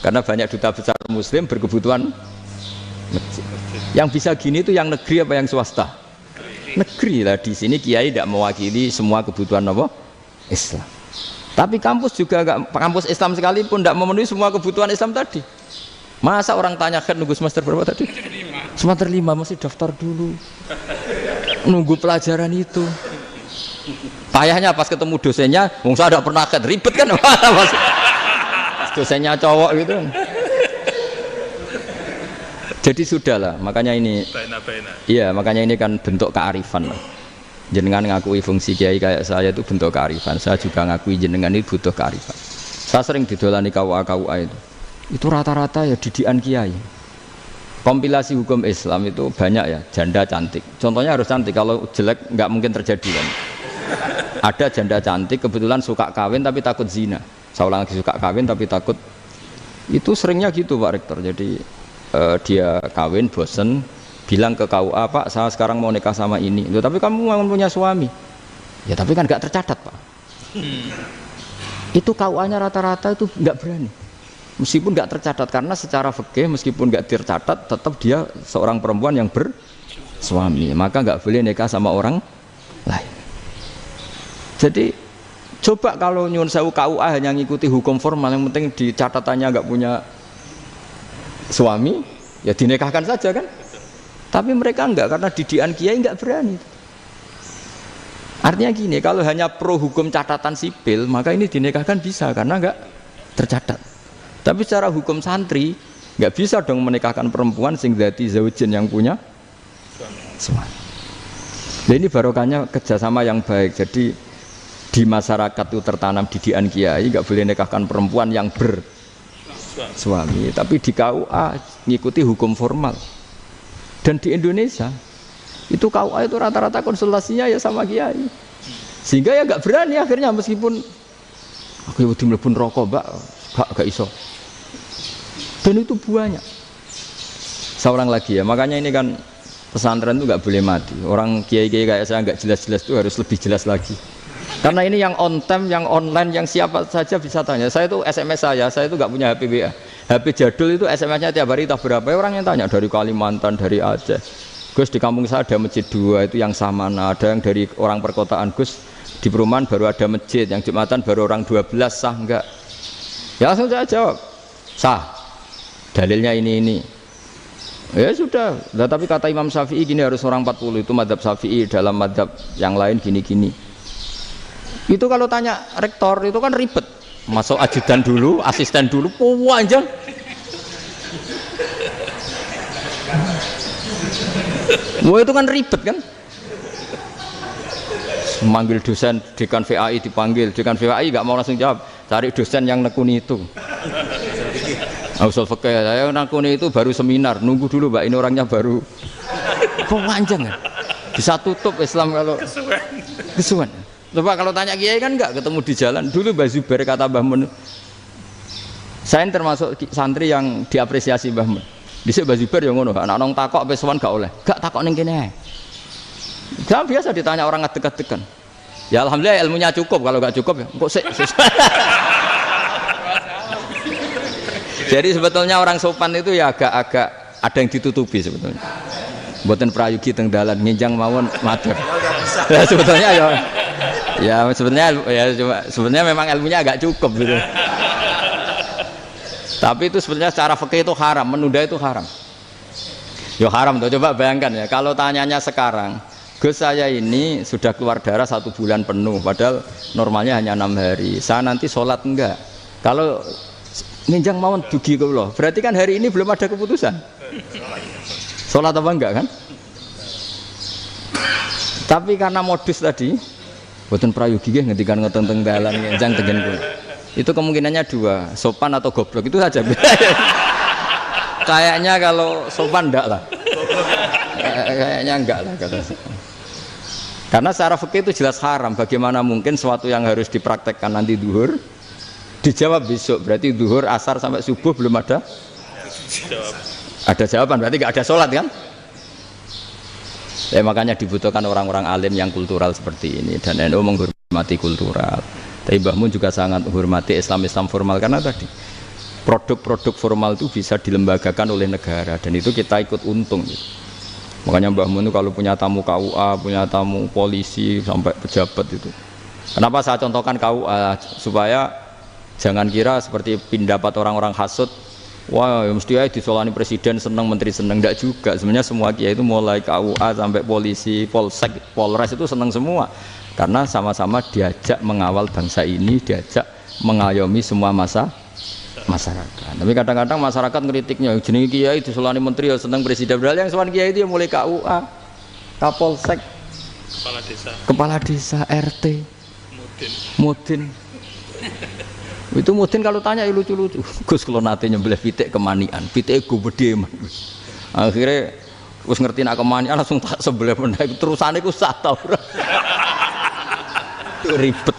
Karena banyak duta besar Muslim berkebutuhan masjid. Yang bisa gini itu yang negeri apa yang swasta? Negeri lah. Di sini kiai tidak mewakili semua kebutuhan apa? Islam. Tapi kampus juga enggak, kampus Islam sekalipun tidak memenuhi semua kebutuhan Islam tadi. Masa orang tanya kan nunggu semester berapa tadi? Semester 5 masih daftar dulu. Nunggu pelajaran itu. Payahnya pas ketemu dosennya, wong saya tidak pernah ribet kan? Dosennya cowok gitu. Jadi sudahlah, makanya ini. Iya, makanya ini kan bentuk kearifan lah. Jenengan ngakui fungsi kiai kayak saya itu bentuk kearifan. Saya juga ngakui jenengan ini butuh kearifan. Saya sering didolani KUA itu. Itu rata-rata ya didikan kiai. Kompilasi hukum Islam itu banyak ya, janda cantik. Contohnya harus cantik, kalau jelek nggak mungkin terjadi kan. Ada janda cantik kebetulan suka kawin tapi takut zina. Saya ulang lagi, suka kawin tapi takut. Itu seringnya gitu Pak Rektor. Jadi dia kawin bosen, bilang ke KUA, Pak saya sekarang mau nikah sama ini. Loh, tapi kamu mau punya suami. Ya tapi kan nggak tercatat Pak. Itu KUA-nya rata-rata itu nggak berani. Meskipun nggak tercatat, karena secara fikih meskipun nggak tercatat tetap dia seorang perempuan yang bersuami, maka nggak boleh nikah sama orang lain. Jadi coba kalau nyun sewu KUA hanya ngikuti hukum formal, yang penting di catatannya nggak punya suami, ya dinikahkan saja kan. Tapi mereka enggak, karena didikan kiai nggak berani. Artinya gini, kalau hanya pro hukum catatan sipil, maka ini dinikahkan bisa karena nggak tercatat. Tapi secara hukum santri nggak bisa dong menikahkan perempuan sing dadi zaujin yang punya suami. Nah, ini barokahnya kerjasama yang baik. Jadi di masyarakat itu tertanam didikan kiai, nggak boleh nikahkan perempuan yang bersuami. Tapi di KUA ngikuti hukum formal. Dan di Indonesia itu KUA itu rata-rata konsultasinya ya sama kiai. Sehingga ya nggak berani akhirnya, meskipun aku udah mlebu rokok mbak, gak iso. Dan itu banyak. Seorang lagi ya, makanya ini kan pesantren itu nggak boleh mati. Orang kiai-kiai kayak saya nggak jelas-jelas itu harus lebih jelas lagi. Karena ini yang on time, yang online, yang siapa saja bisa tanya. Saya itu SMS saya itu nggak punya HP WA. HP jadul itu SMS-nya tiap hari tak berapa, orang yang tanya dari Kalimantan, dari Aceh. Gus di kampung saya ada masjid 2 itu yang Samana, ada yang dari orang perkotaan, Gus di perumahan baru ada masjid, yang Jumatan baru orang 12, sah enggak? Ya langsung saya jawab, sah. Dalilnya ini. Ya sudah, nah, tapi kata Imam Syafi'i gini harus orang 40, itu madzhab Syafi'i, dalam madzhab yang lain gini-gini. Itu kalau tanya rektor itu kan ribet. Masuk ajudan dulu, asisten dulu, panjang. Wah itu kan ribet kan? Memanggil dosen, dekan VAI dipanggil, dekan VAI nggak mau langsung jawab, cari dosen yang nekuni itu. Usul fikih saya nekuni itu baru seminar, nunggu dulu mbak, ini orangnya baru. Kok panjang kan? Bisa tutup Islam kalau kesuwen. Coba kalau tanya kiai kan nggak ketemu di jalan. Dulu Mbah Zubair kata Mbah Mun, saya termasuk santri yang diapresiasi Mbah Mun. Dhisik Mbah Zubair yang ngono, anak nong takok pesuan gak oleh. Gak takok ning kene. Jangan biasa ditanya orang ngadeg-adegan. Ya alhamdulillah ilmunya cukup, kalau gak cukup ya kok sik. Jadi sebetulnya orang sopan itu ya agak-agak ada yang ditutupi sebetulnya. Mboten prayogi teng dalan nginjang mawon matur. Ya sebetulnya sebenarnya memang ilmunya agak cukup gitu. Tapi itu sebenarnya secara fikih itu haram, menunda itu haram. Ya haram tuh, coba bayangkan ya, kalau tanyanya sekarang, Gus saya ini sudah keluar darah 1 bulan penuh, padahal normalnya hanya 6 hari. Saya nanti sholat enggak? Kalau nginjang mawon dugi kula, berarti kan hari ini belum ada keputusan. Sholat apa enggak kan? Tapi karena modus tadi, boten prayogi ngendikan ngoten teng dalan ngenjang tengen kula. Itu kemungkinannya dua, sopan atau goblok itu saja. Kayaknya kalau sopan enggak lah. Kayaknya enggak lah kata saya. Karena secara fikih itu jelas haram. Bagaimana mungkin sesuatu yang harus dipraktekkan nanti duhur dijawab besok, berarti duhur, asar sampai subuh belum ada jawaban, berarti nggak ada sholat kan? Ya, makanya dibutuhkan orang-orang alim yang kultural seperti ini, dan NU menghormati kultural. Tapi Mbah Mun juga sangat menghormati Islam formal, karena tadi produk-produk formal itu bisa dilembagakan oleh negara, dan itu kita ikut untung gitu. Makanya Mbah Mun itu kalau punya tamu KUA, punya tamu polisi sampai pejabat itu. Kenapa saya contohkan KUA? Supaya jangan kira seperti pendapat orang-orang hasud, wah ya mesti aja disolani presiden seneng, menteri seneng. Enggak juga, sebenarnya semua kiai itu mulai KUA sampai polisi, polsek, polres itu seneng semua, karena sama-sama diajak mengawal bangsa ini, diajak mengayomi semua masyarakat. Tapi kadang-kadang masyarakat ngeritiknya, jenenge kiai disolani menteri ya seneng, presiden berarti yang sowan kiai itu ya mulai KUA, kapolsek, kepala desa, RT, mudin. Itu mudin kalau tanya ya lucu-lucu. Gus kalau nate nyembelih pitik kemanian, pitike go gede man. Akhirnya wis ngerti nak kemanian langsung tak sebelah meneh terusane ku sah ta ora. Ribet.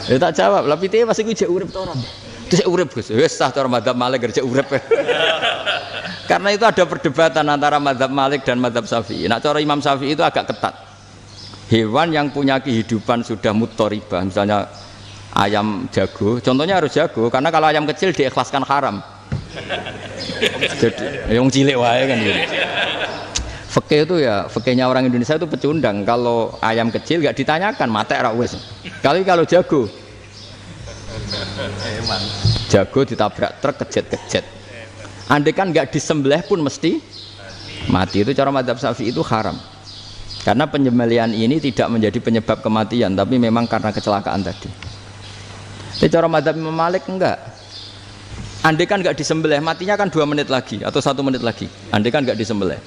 Ya tak jawab, lah pitike pasti ku jek urip ta ora. Terus urip Gus. Wis sah cara madzhab Malik jek urip. Karena itu ada perdebatan antara madzhab Malik dan madzhab Syafi'i. Nah cara Imam Syafi'i itu agak ketat. Hewan yang punya kehidupan sudah mutharibah, misalnya ayam jago, contohnya harus jago, karena kalau ayam kecil diikhlaskan haram. Jadi yang cilik wae kan gitu. Fikih itu ya, fikihnya orang Indonesia itu pecundang. Kalau ayam kecil nggak ditanyakan, mate ra wis. Kalau jago, jago ditabrak truk kejet-kejet. Andai kan nggak disembelih pun mesti mati. Itu cara madzhab Syafi'i itu haram. Karena penyembelihan ini tidak menjadi penyebab kematian, tapi memang karena kecelakaan tadi. Tapi cara madzhab Imam Malik enggak. Andai kan enggak disembelih, matinya kan 2 menit lagi atau 1 menit lagi. Andai kan enggak disembelih,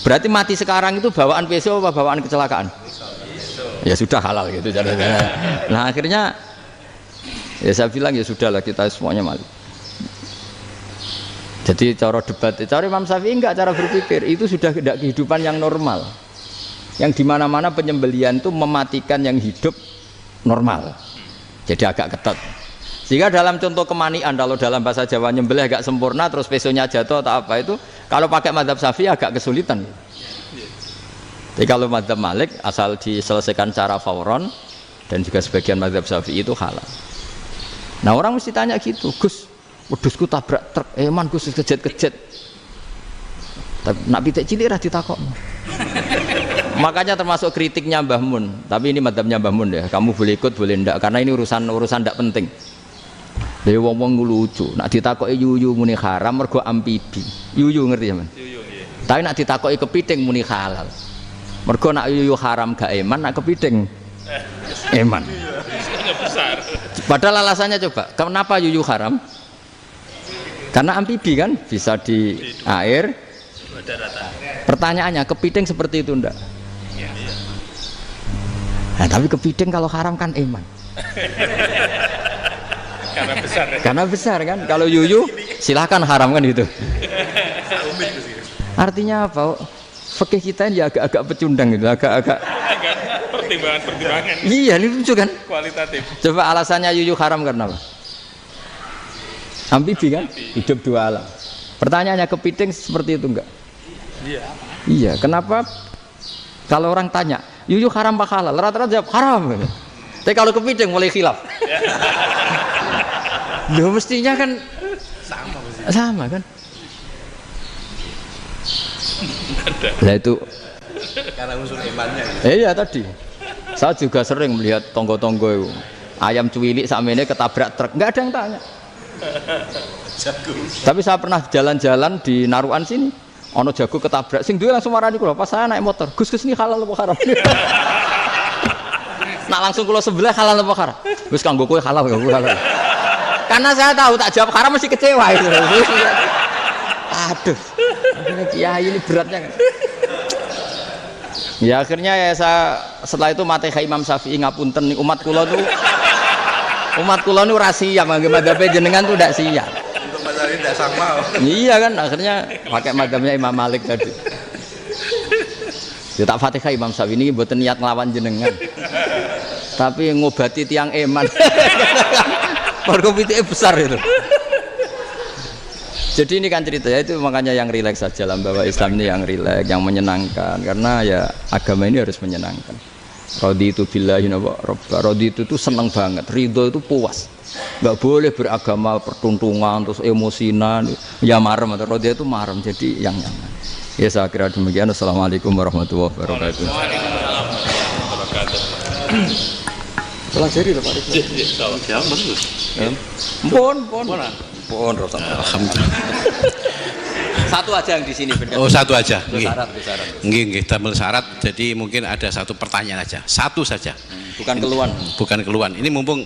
berarti mati sekarang itu bawaan peso apa bawaan kecelakaan? Ya sudah halal gitu caranya. Nah akhirnya ya saya bilang ya sudahlah kita semuanya mati. Jadi cara debat, cara Imam Syafi'i enggak, cara berpikir itu sudah tidak kehidupan yang normal. Yang dimana-mana penyembelihan itu mematikan yang hidup normal. Jadi agak ketat. Sehingga dalam contoh kemanian, kalau dalam bahasa Jawa nyembelih agak sempurna terus pesonya jatuh atau apa itu, kalau pakai madzhab Syafi'i agak kesulitan. Jadi kalau madzhab Malik asal diselesaikan secara fauron, dan juga sebagian madzhab Syafi'i itu halal. Nah orang mesti tanya gitu, Gus, wedhusku tabrak truk, man Gus kejet-kejet. Nak pitik cilik ra ditakokno. Makanya termasuk kritiknya Mbah Mun, tapi ini madzhabnya Mbah Mun ya. Kamu boleh ikut boleh ndak, karena ini urusan ndak penting. Dewe wong-wong lucu, nak ditakoki yuyu muni haram mergo amfibi. Yuyu ngerti ya, Man? Yuyu nggih. Tapi nak ditakoki kepiting muni halal. Mergo nak yuyu haram gak eman, nak kepiting eman. Besar. Padahal alasannya coba, kenapa yuyu haram? Karena amfibi kan, bisa di air. Pertanyaannya, kepiting seperti itu ndak? Nah, tapi kepiting kalau haram kan eman. Karena besar. Ya? Karena besar kan. Kalau yuyu silahkan haram kan gitu. Artinya apa? Fikih kita ini agak-agak pecundang gitu, agak-agak pertimbangan. Iya, ini lucu kan? Kualitatif. Coba alasannya yuyu haram karena apa? Amfibi kan? Hidup dua alam. Pertanyaannya kepiting seperti itu enggak? Iya. Iya, kenapa kalau orang tanya, yuyu haram apa halal? Rata-rata jawab haram. Tapi kalau kepiting mulai khilaf. Loh mestinya kan sama kan? Nah itu karena unsur imannya. Iya tadi. Saya juga sering melihat tonggo-tonggo itu. Ayam cuwilik sakmene ketabrak truk, enggak ada yang tanya. Tapi saya pernah jalan-jalan di Naruan sini. Ono jago ketabrak, sing duwe langsung marani kula. Pas saya naik motor, Gus ini halal apa haram? Nak langsung kula sebelah halal apa haram? Gus kanggo kowe halal, kanggo halal. Karena saya tahu tak jawab haram mesti kecewa itu. Aduh, ini kiai ini beratnya kan. Ya akhirnya ya saya setelah itu Fatihah Imam Syafi'i ngapunten nih umat kula tuh ora siap mangke madzhab jenengan tuh ndak siap. Untuk masalah ini tidak sama. Iya kan akhirnya pakai madzhabnya Imam Malik tadi. Ya tak Fatihah Imam Syafi'i ini mboten niat nglawan jenengan. Tapi ngobati tiang eman. Mergo pitike besar itu. Jadi ini kan ceritanya itu makanya yang rileks saja lah bahwa Islam ini yang rileks, yang menyenangkan karena ya agama ini harus menyenangkan. Raditu billahi robba, raditu itu senang banget, ridho itu puas. Enggak boleh beragama pertuntungan terus emosinan, ya marem atau raditu itu marem jadi yang nyaman. Ya saya kira demikian. Assalamualaikum warahmatullahi wabarakatuh. Pelajari lho Pak. Ya, bagus. Pon rasa. Alhamdulillah. Satu aja yang di sini benar. Oh, satu aja. Syarat. Nggih, damel syarat. Jadi mungkin ada satu pertanyaan aja. Satu saja. Bukan keluhan. Bukan keluhan. Ini mumpung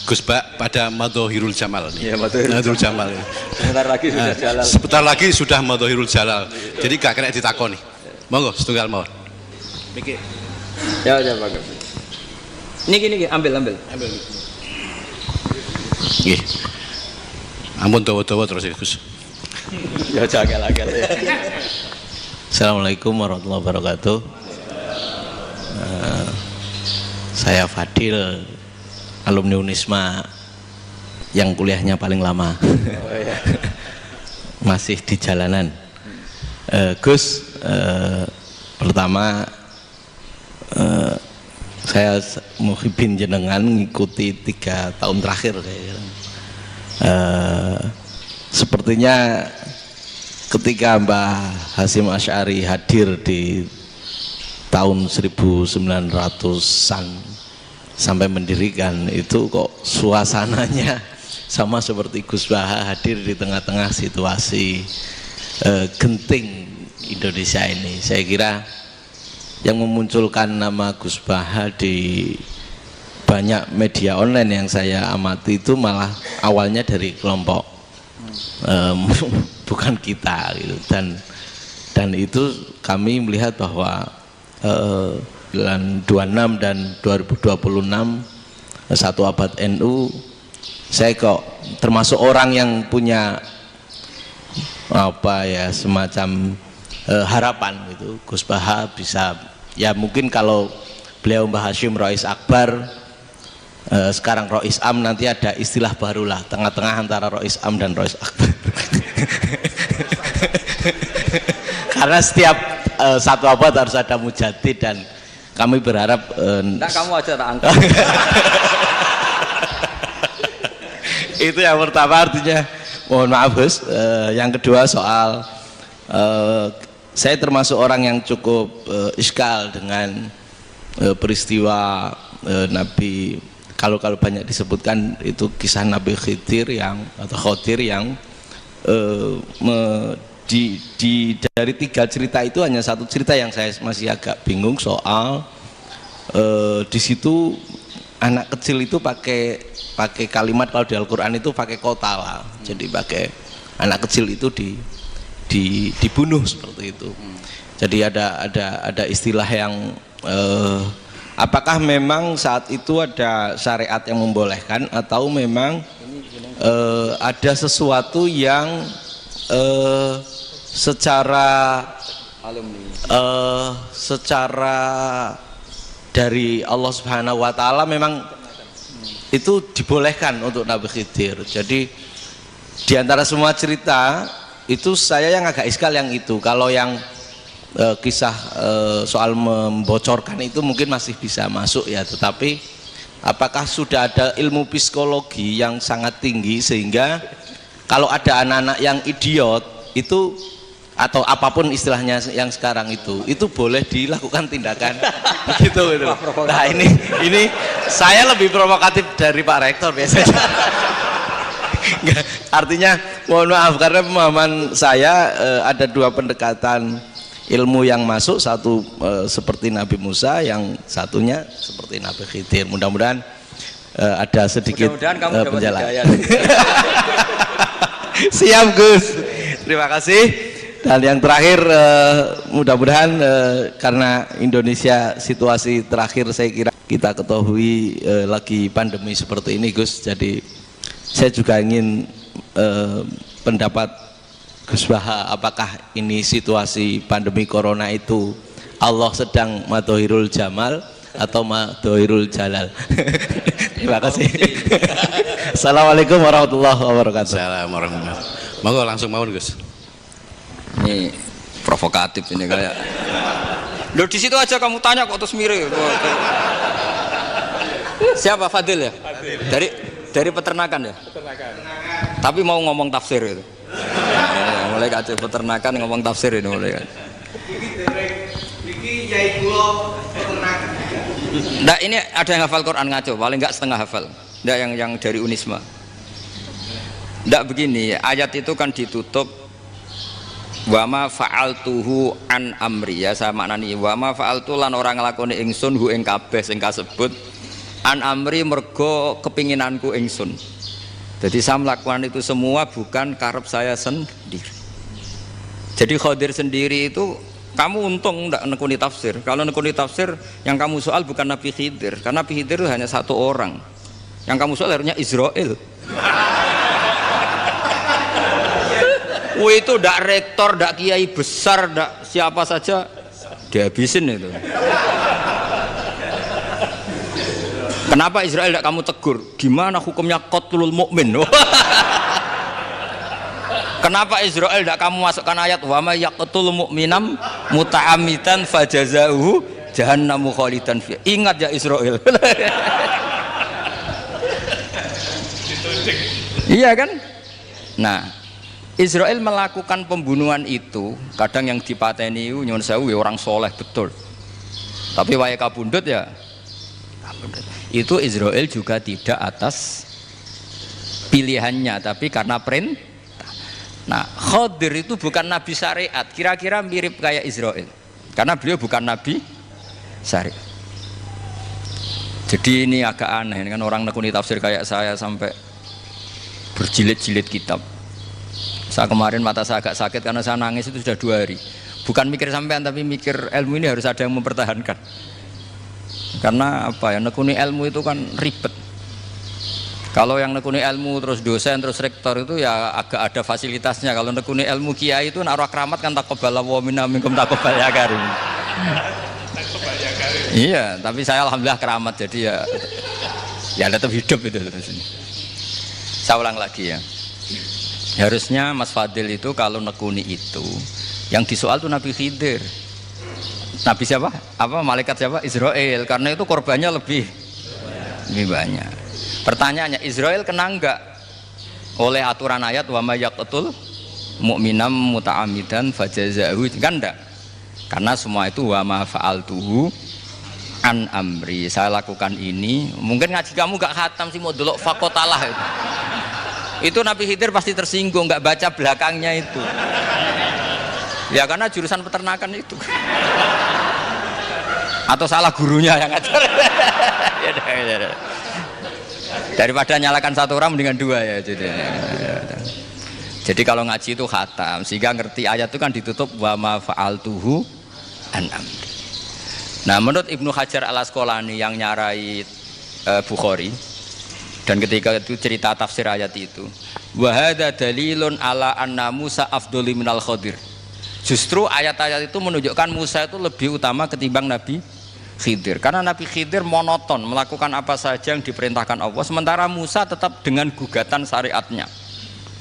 Gus Bak pada Madhohirul Jamal nih. Iya, Madhohirul Jamal. Sebentar lagi sudah jalal. Sebentar lagi sudah Madhohirul Jalal. Jadi gak kena ditakoni. Monggo setunggal mawon. Mikir. Ya, bagus. Niki ambil. Nggih. Ampun dawa-dawa terus ya Gus. Ya jagal-jagal ya. Assalamualaikum warahmatullahi wabarakatuh. Saya Fadil, alumni Unisma yang kuliahnya paling lama. Oh, ya. Masih di jalanan. Gus, pertama saya muhibin jenengan mengikuti 3 tahun terakhir. Sepertinya ketika Mbah Hasyim Asy'ari hadir di tahun 1900-an sampai mendirikan itu kok suasananya sama seperti Gus Baha hadir di tengah-tengah situasi genting Indonesia ini. Saya kira yang memunculkan nama Gus Baha di banyak media online yang saya amati itu malah awalnya dari kelompok bukan kita gitu. Dan itu kami melihat bahwa bulan 26 dan 2026 satu abad NU, saya kok termasuk orang yang punya semacam harapan gitu Gus Baha bisa, ya mungkin kalau beliau Mbah Hasyim Rais Akbar, sekarang Rois Am, nanti ada istilah baru lah, tengah-tengah antara Rois Am dan Rois Akbar. Karena setiap satu abad harus ada mujadid dan kami berharap kamu aja tak angkat. Itu yang pertama, artinya mohon maaf Gus. Yang kedua soal saya termasuk orang yang cukup iskal dengan peristiwa Nabi, kalau banyak disebutkan itu kisah Nabi Khidir Khodir yang dari 3 cerita itu hanya satu cerita yang saya masih agak bingung soal di situ anak kecil itu pakai kalimat, kalau di Al-Quran itu pakai kotala, jadi pakai anak kecil itu dibunuh seperti itu. Jadi ada istilah yang apakah memang saat itu ada syariat yang membolehkan atau memang ada sesuatu yang secara dari Allah Subhanahu wa taala memang itu dibolehkan untuk Nabi Khidir. Jadi di antara semua cerita itu saya yang agak iskal yang itu. Kalau yang kisah soal membocorkan itu mungkin masih bisa masuk ya, tetapi apakah sudah ada ilmu psikologi yang sangat tinggi sehingga kalau ada anak-anak yang idiot itu atau apapun istilahnya yang sekarang itu boleh dilakukan tindakan begitu gitu. Nah ini saya lebih provokatif dari Pak Rektor biasanya. Artinya mohon maaf karena pemahaman saya ada 2 pendekatan ilmu yang masuk, satu seperti Nabi Musa, yang satunya seperti Nabi Khidir. Mudah-mudahan ada sedikit penjelasan. Siap Gus, terima kasih. Dan yang terakhir mudah-mudahan karena Indonesia situasi terakhir saya kira kita ketahui lagi pandemi seperti ini Gus, jadi saya juga ingin pendapat Gus Baha, apakah ini situasi pandemi corona itu Allah sedang madhohirul jamal atau madhohirul jalal? Terima kasih. Assalamualaikum warahmatullahi wabarakatuh. Assalamualaikum warahmatullahi wabarakatuh. Monggo langsung mawon Gus. Ini provokatif ini kayak. Loh di situ aja kamu tanya kok terus mirip. Siapa Fadil ya? Fadil. Dari peternakan ya? Peternakan. Tapi mau ngomong tafsir itu. Mulai kacau peternakan ngomong tafsir ini mulai kan. Iki yai kula peternakan. Nggak, ini ada yang hafal Quran ngaco, paling nggak setengah hafal. Nggak yang dari Unisma. Nggak begini, ayat itu kan ditutup wa ma fa'altuhu an amri, ya saya maknani wa ma fa'altu lan orang nglakoni ingsun hu ing kabeh sing kasebut an amri mergo kepinginanku ingsun. Jadi saya melakukan itu semua bukan karep saya sendiri. Jadi Khadir sendiri itu kamu untung tidak nekuni tafsir. Kalau nekuni tafsir yang kamu soal bukan Nabi Khidir, karena Nabi Khidir itu hanya satu orang. Yang kamu soal harusnya Israel. Itu ndak rektor, ndak kiai besar, ndak siapa saja dihabisin itu. Kenapa Israel ndak kamu tegur? Gimana hukumnya qatlul mukmin? Kenapa Israel ndak kamu masukkan ayat wa may yaqtul mu'minam muta'ammidan fajazauhu jahannamu khalidan fiha. Ingat ya Israel. Iya kan? Nah, Israel melakukan pembunuhan itu, kadang yang dipateni nyuwun sewu ya orang soleh betul. Tapi wae kabundut ya. Itu Israel juga tidak atas pilihannya, tapi karena perintah. Nah, Khadir itu bukan nabi syariat, kira-kira mirip kayak Israel. Karena beliau bukan nabi syariat. Jadi ini agak aneh, ini kan orang nekuni tafsir kayak saya sampai berjilid-jilid kitab. Saya kemarin mata saya agak sakit karena saya nangis itu sudah 2 hari. Bukan mikir sampean tapi mikir ilmu ini harus ada yang mempertahankan. Karena apa ya, nekuni ilmu itu kan ribet. Kalau yang nekuni ilmu terus dosen terus rektor itu ya agak ada fasilitasnya. Kalau nekuni ilmu kiai itu naruh keramat kan taqabbalallahu minna minkum taqabbal ya karim. Iya, tapi saya alhamdulillah keramat jadi ya tetap hidup itu terus ini. Saya ulang lagi ya. Harusnya Mas Fadil itu kalau nekuni itu yang disoal tuh Nabi Khidir. Nabi siapa? Apa malaikat siapa? Israel. Karena itu korbannya lebih banyak. Pertanyaannya, Israel kena enggak oleh aturan ayat wa may yaqtul mu'minam muta'ammidan fajazaahu? Kan enggak. Karena semua itu wa ma fa'altuhu an amri. Saya lakukan ini. Mungkin ngaji kamu enggak khatam sih mau delok fakotalah itu. Itu Nabi Khidir pasti tersinggung, nggak baca belakangnya itu. Ya karena jurusan peternakan itu. Atau salah gurunya yang ngajar. Daripada nyalakan satu orang mendingan 2 ya. Jadi kalau ngaji itu khatam, sehingga ngerti ayat itu kan ditutup wa ma fa'altuhu an amri. Nah, menurut Ibnu Hajar Al-Asqalani yang nyarai Bukhari, dan ketika itu cerita tafsir ayat itu, wa hadza dalilun ala anna Musa afdhali minal Khadir. Justru ayat-ayat itu menunjukkan Musa itu lebih utama ketimbang Nabi Khidir. Karena Nabi Khidir monoton melakukan apa saja yang diperintahkan Allah, sementara Musa tetap dengan gugatan syariatnya.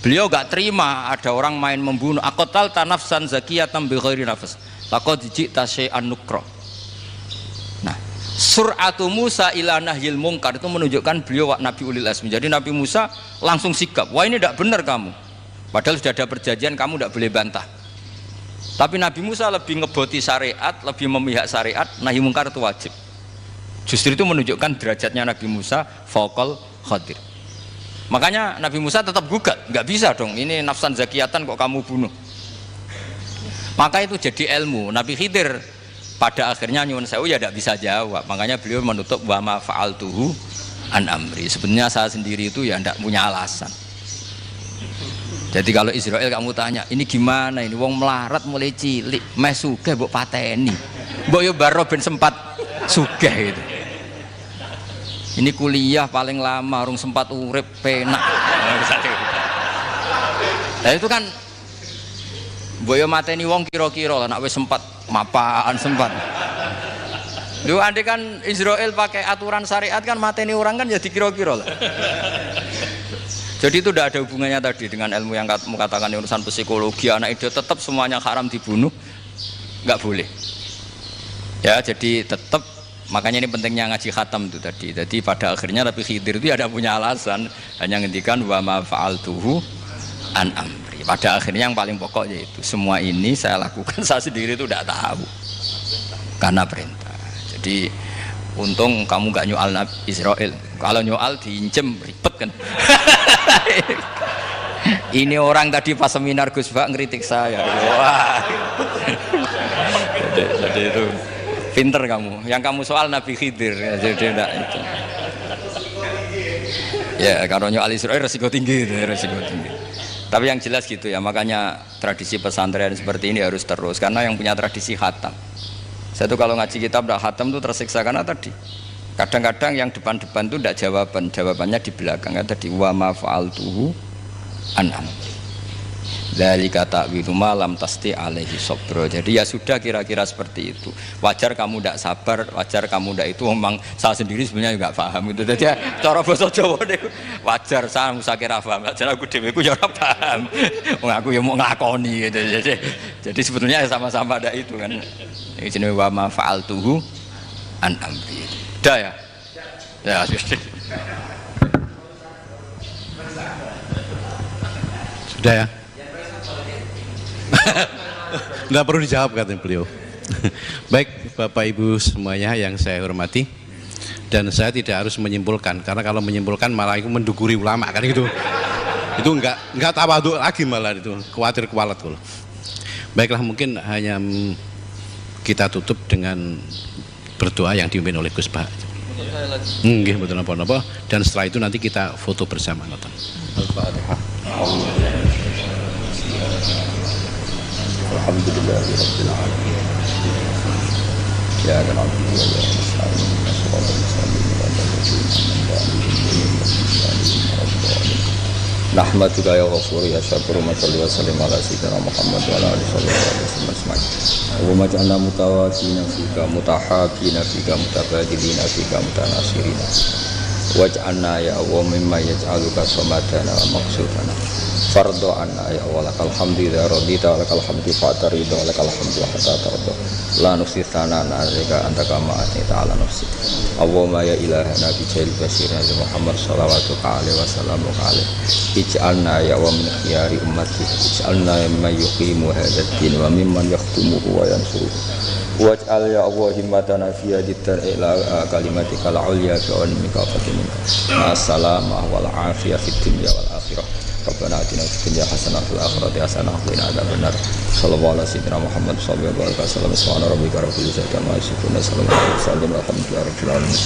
Beliau gak terima ada orang main membunuh. Aqtal tanafsan zakiyatan bi ghairi nafs. Laqad ji'ta syai'an nukra. Sur'atu Musa ila nahyil mungkar itu menunjukkan beliau Nabi ulil azmi. Jadi Nabi Musa langsung sikap, wah ini tidak benar kamu. Padahal sudah ada perjanjian, kamu tidak boleh bantah. Tapi Nabi Musa lebih ngeboti syariat, lebih memihak syariat, nahi mungkar itu wajib. Justru itu menunjukkan derajatnya Nabi Musa fauqal Khadir. Makanya Nabi Musa tetap gugat, nggak bisa dong, ini nafsan zakiyatan kok kamu bunuh. Maka itu jadi ilmu. Nabi Khidir pada akhirnya nyuwun sewu ya tidak bisa jawab, makanya beliau menutup wa ma fa'altuhu an amri. Sebenarnya saya sendiri itu ya tidak punya alasan. Jadi kalau Israel kamu tanya, ini gimana ini wong melarat mulai cilik, meh sugih mbok pateni. Mbok yo baro ben sempat sugih gitu. Ini kuliah paling lama urung sempat urip penak. Nah itu kan mbok yo mateni wong kira-kira lah nek wis sempat mapan sempat. Lu andai kan Israel pakai aturan syariat kan mateni orang kan jadi kira-kira lah. Jadi itu tidak ada hubungannya tadi dengan ilmu yang kamu katakan urusan psikologi anak itu tetap semuanya haram dibunuh, nggak boleh. Ya jadi tetap makanya ini pentingnya ngaji khatam itu tadi. Jadi pada akhirnya tapi Khidir itu ada punya alasan hanya ngendikan wa ma fa'altuhu an amri. Pada akhirnya yang paling pokok yaitu semua ini saya lakukan saya sendiri itu tidak tahu karena perintah. Jadi untung kamu nggak nyual Israel. Kalau nyual diinjem ribet kan. Ini orang tadi pas seminar Gus Bak ngeritik saya. Wah. Jadi itu pinter kamu. Yang kamu soal Nabi Khidir. Jadi enggak itu. Ya kalau nyual Israel resiko tinggi itu, resiko tinggi. Tapi yang jelas gitu ya. Makanya tradisi pesantren seperti ini harus terus karena yang punya tradisi khatam. Saya tuh kalau ngaji kitab udah khatam tuh tersiksa karena tadi kadang-kadang yang depan-depan tuh tidak jawabannya di belakang kan tadi wa ma fa'altuhu an amri. Dzalika ta'wilu ma lam tasti alaihi sabra. Jadi ya sudah kira-kira seperti itu. Wajar kamu tidak sabar, wajar kamu tidak itu memang saya sendiri sebenarnya enggak paham itu. Jadi ya, cara basa Jawa niku wajar saya kira paham. Wajar aku dhewe ku ya ora paham. Wong aku ya mau ngakoni gitu. Jadi sebetulnya sama-sama ada itu kan. Ini jenenge wa ma fa'altuhu an amri. Sudah ya? Ya, sudah. Sudah ya? Nggak perlu dijawab katanya beliau. Baik Bapak Ibu semuanya yang saya hormati, dan saya tidak harus menyimpulkan karena kalau menyimpulkan malah itu mendukuri ulama kan itu nggak tawadhu lagi malah itu khawatir kualat kalau. Baiklah mungkin hanya kita tutup dengan berdoa yang dipimpin oleh Gus Bah. Nggih mboten napa-napa dan setelah itu nanti kita foto bersama nonton. Al-Fatihah. Alhamdulillahirabbil alamin. Ya Rabbana wa nahmaduka ya ghafur ya syakur wa salli wa sallim ala sayyidina Muhammad wa ala alihi wa sahbihi. Allahumma ja'alna mutawakkilina fika mutahabbina fika mutabadilina fika mutanasirina waj'alna ya Allah mimma yaj'aluka samadana wa maqsudana fardo anna ya Allah lakal hamdu ya radita lakal hamdu fatarida lakal hamdu hatta tarda la nusi thanana alika anta kama atita ala nafsi Allahumma ya ilahana bi jail basirina Muhammad sallallahu alaihi wasallam ij'alna ya wa min khiyari ummati ij'alna mimman yuqimu hadzal din wa mimman yakhtumuhu wa yansuruhu waj'al ya Allah himmatana fi hadithar ila kalimatikal ulya wa nimika fatimina assalamah wal afiyah fid dunya wal akhirah. Rabbana atina fid dunya hasanah wa fil akhirati hasanah wa qina adzabannar. Sallallahu alaihi wasallam. Subhana rabbika rabbil izzati amma yasifun. Salamun alal mursalin walhamdulillahi rabbil alamin.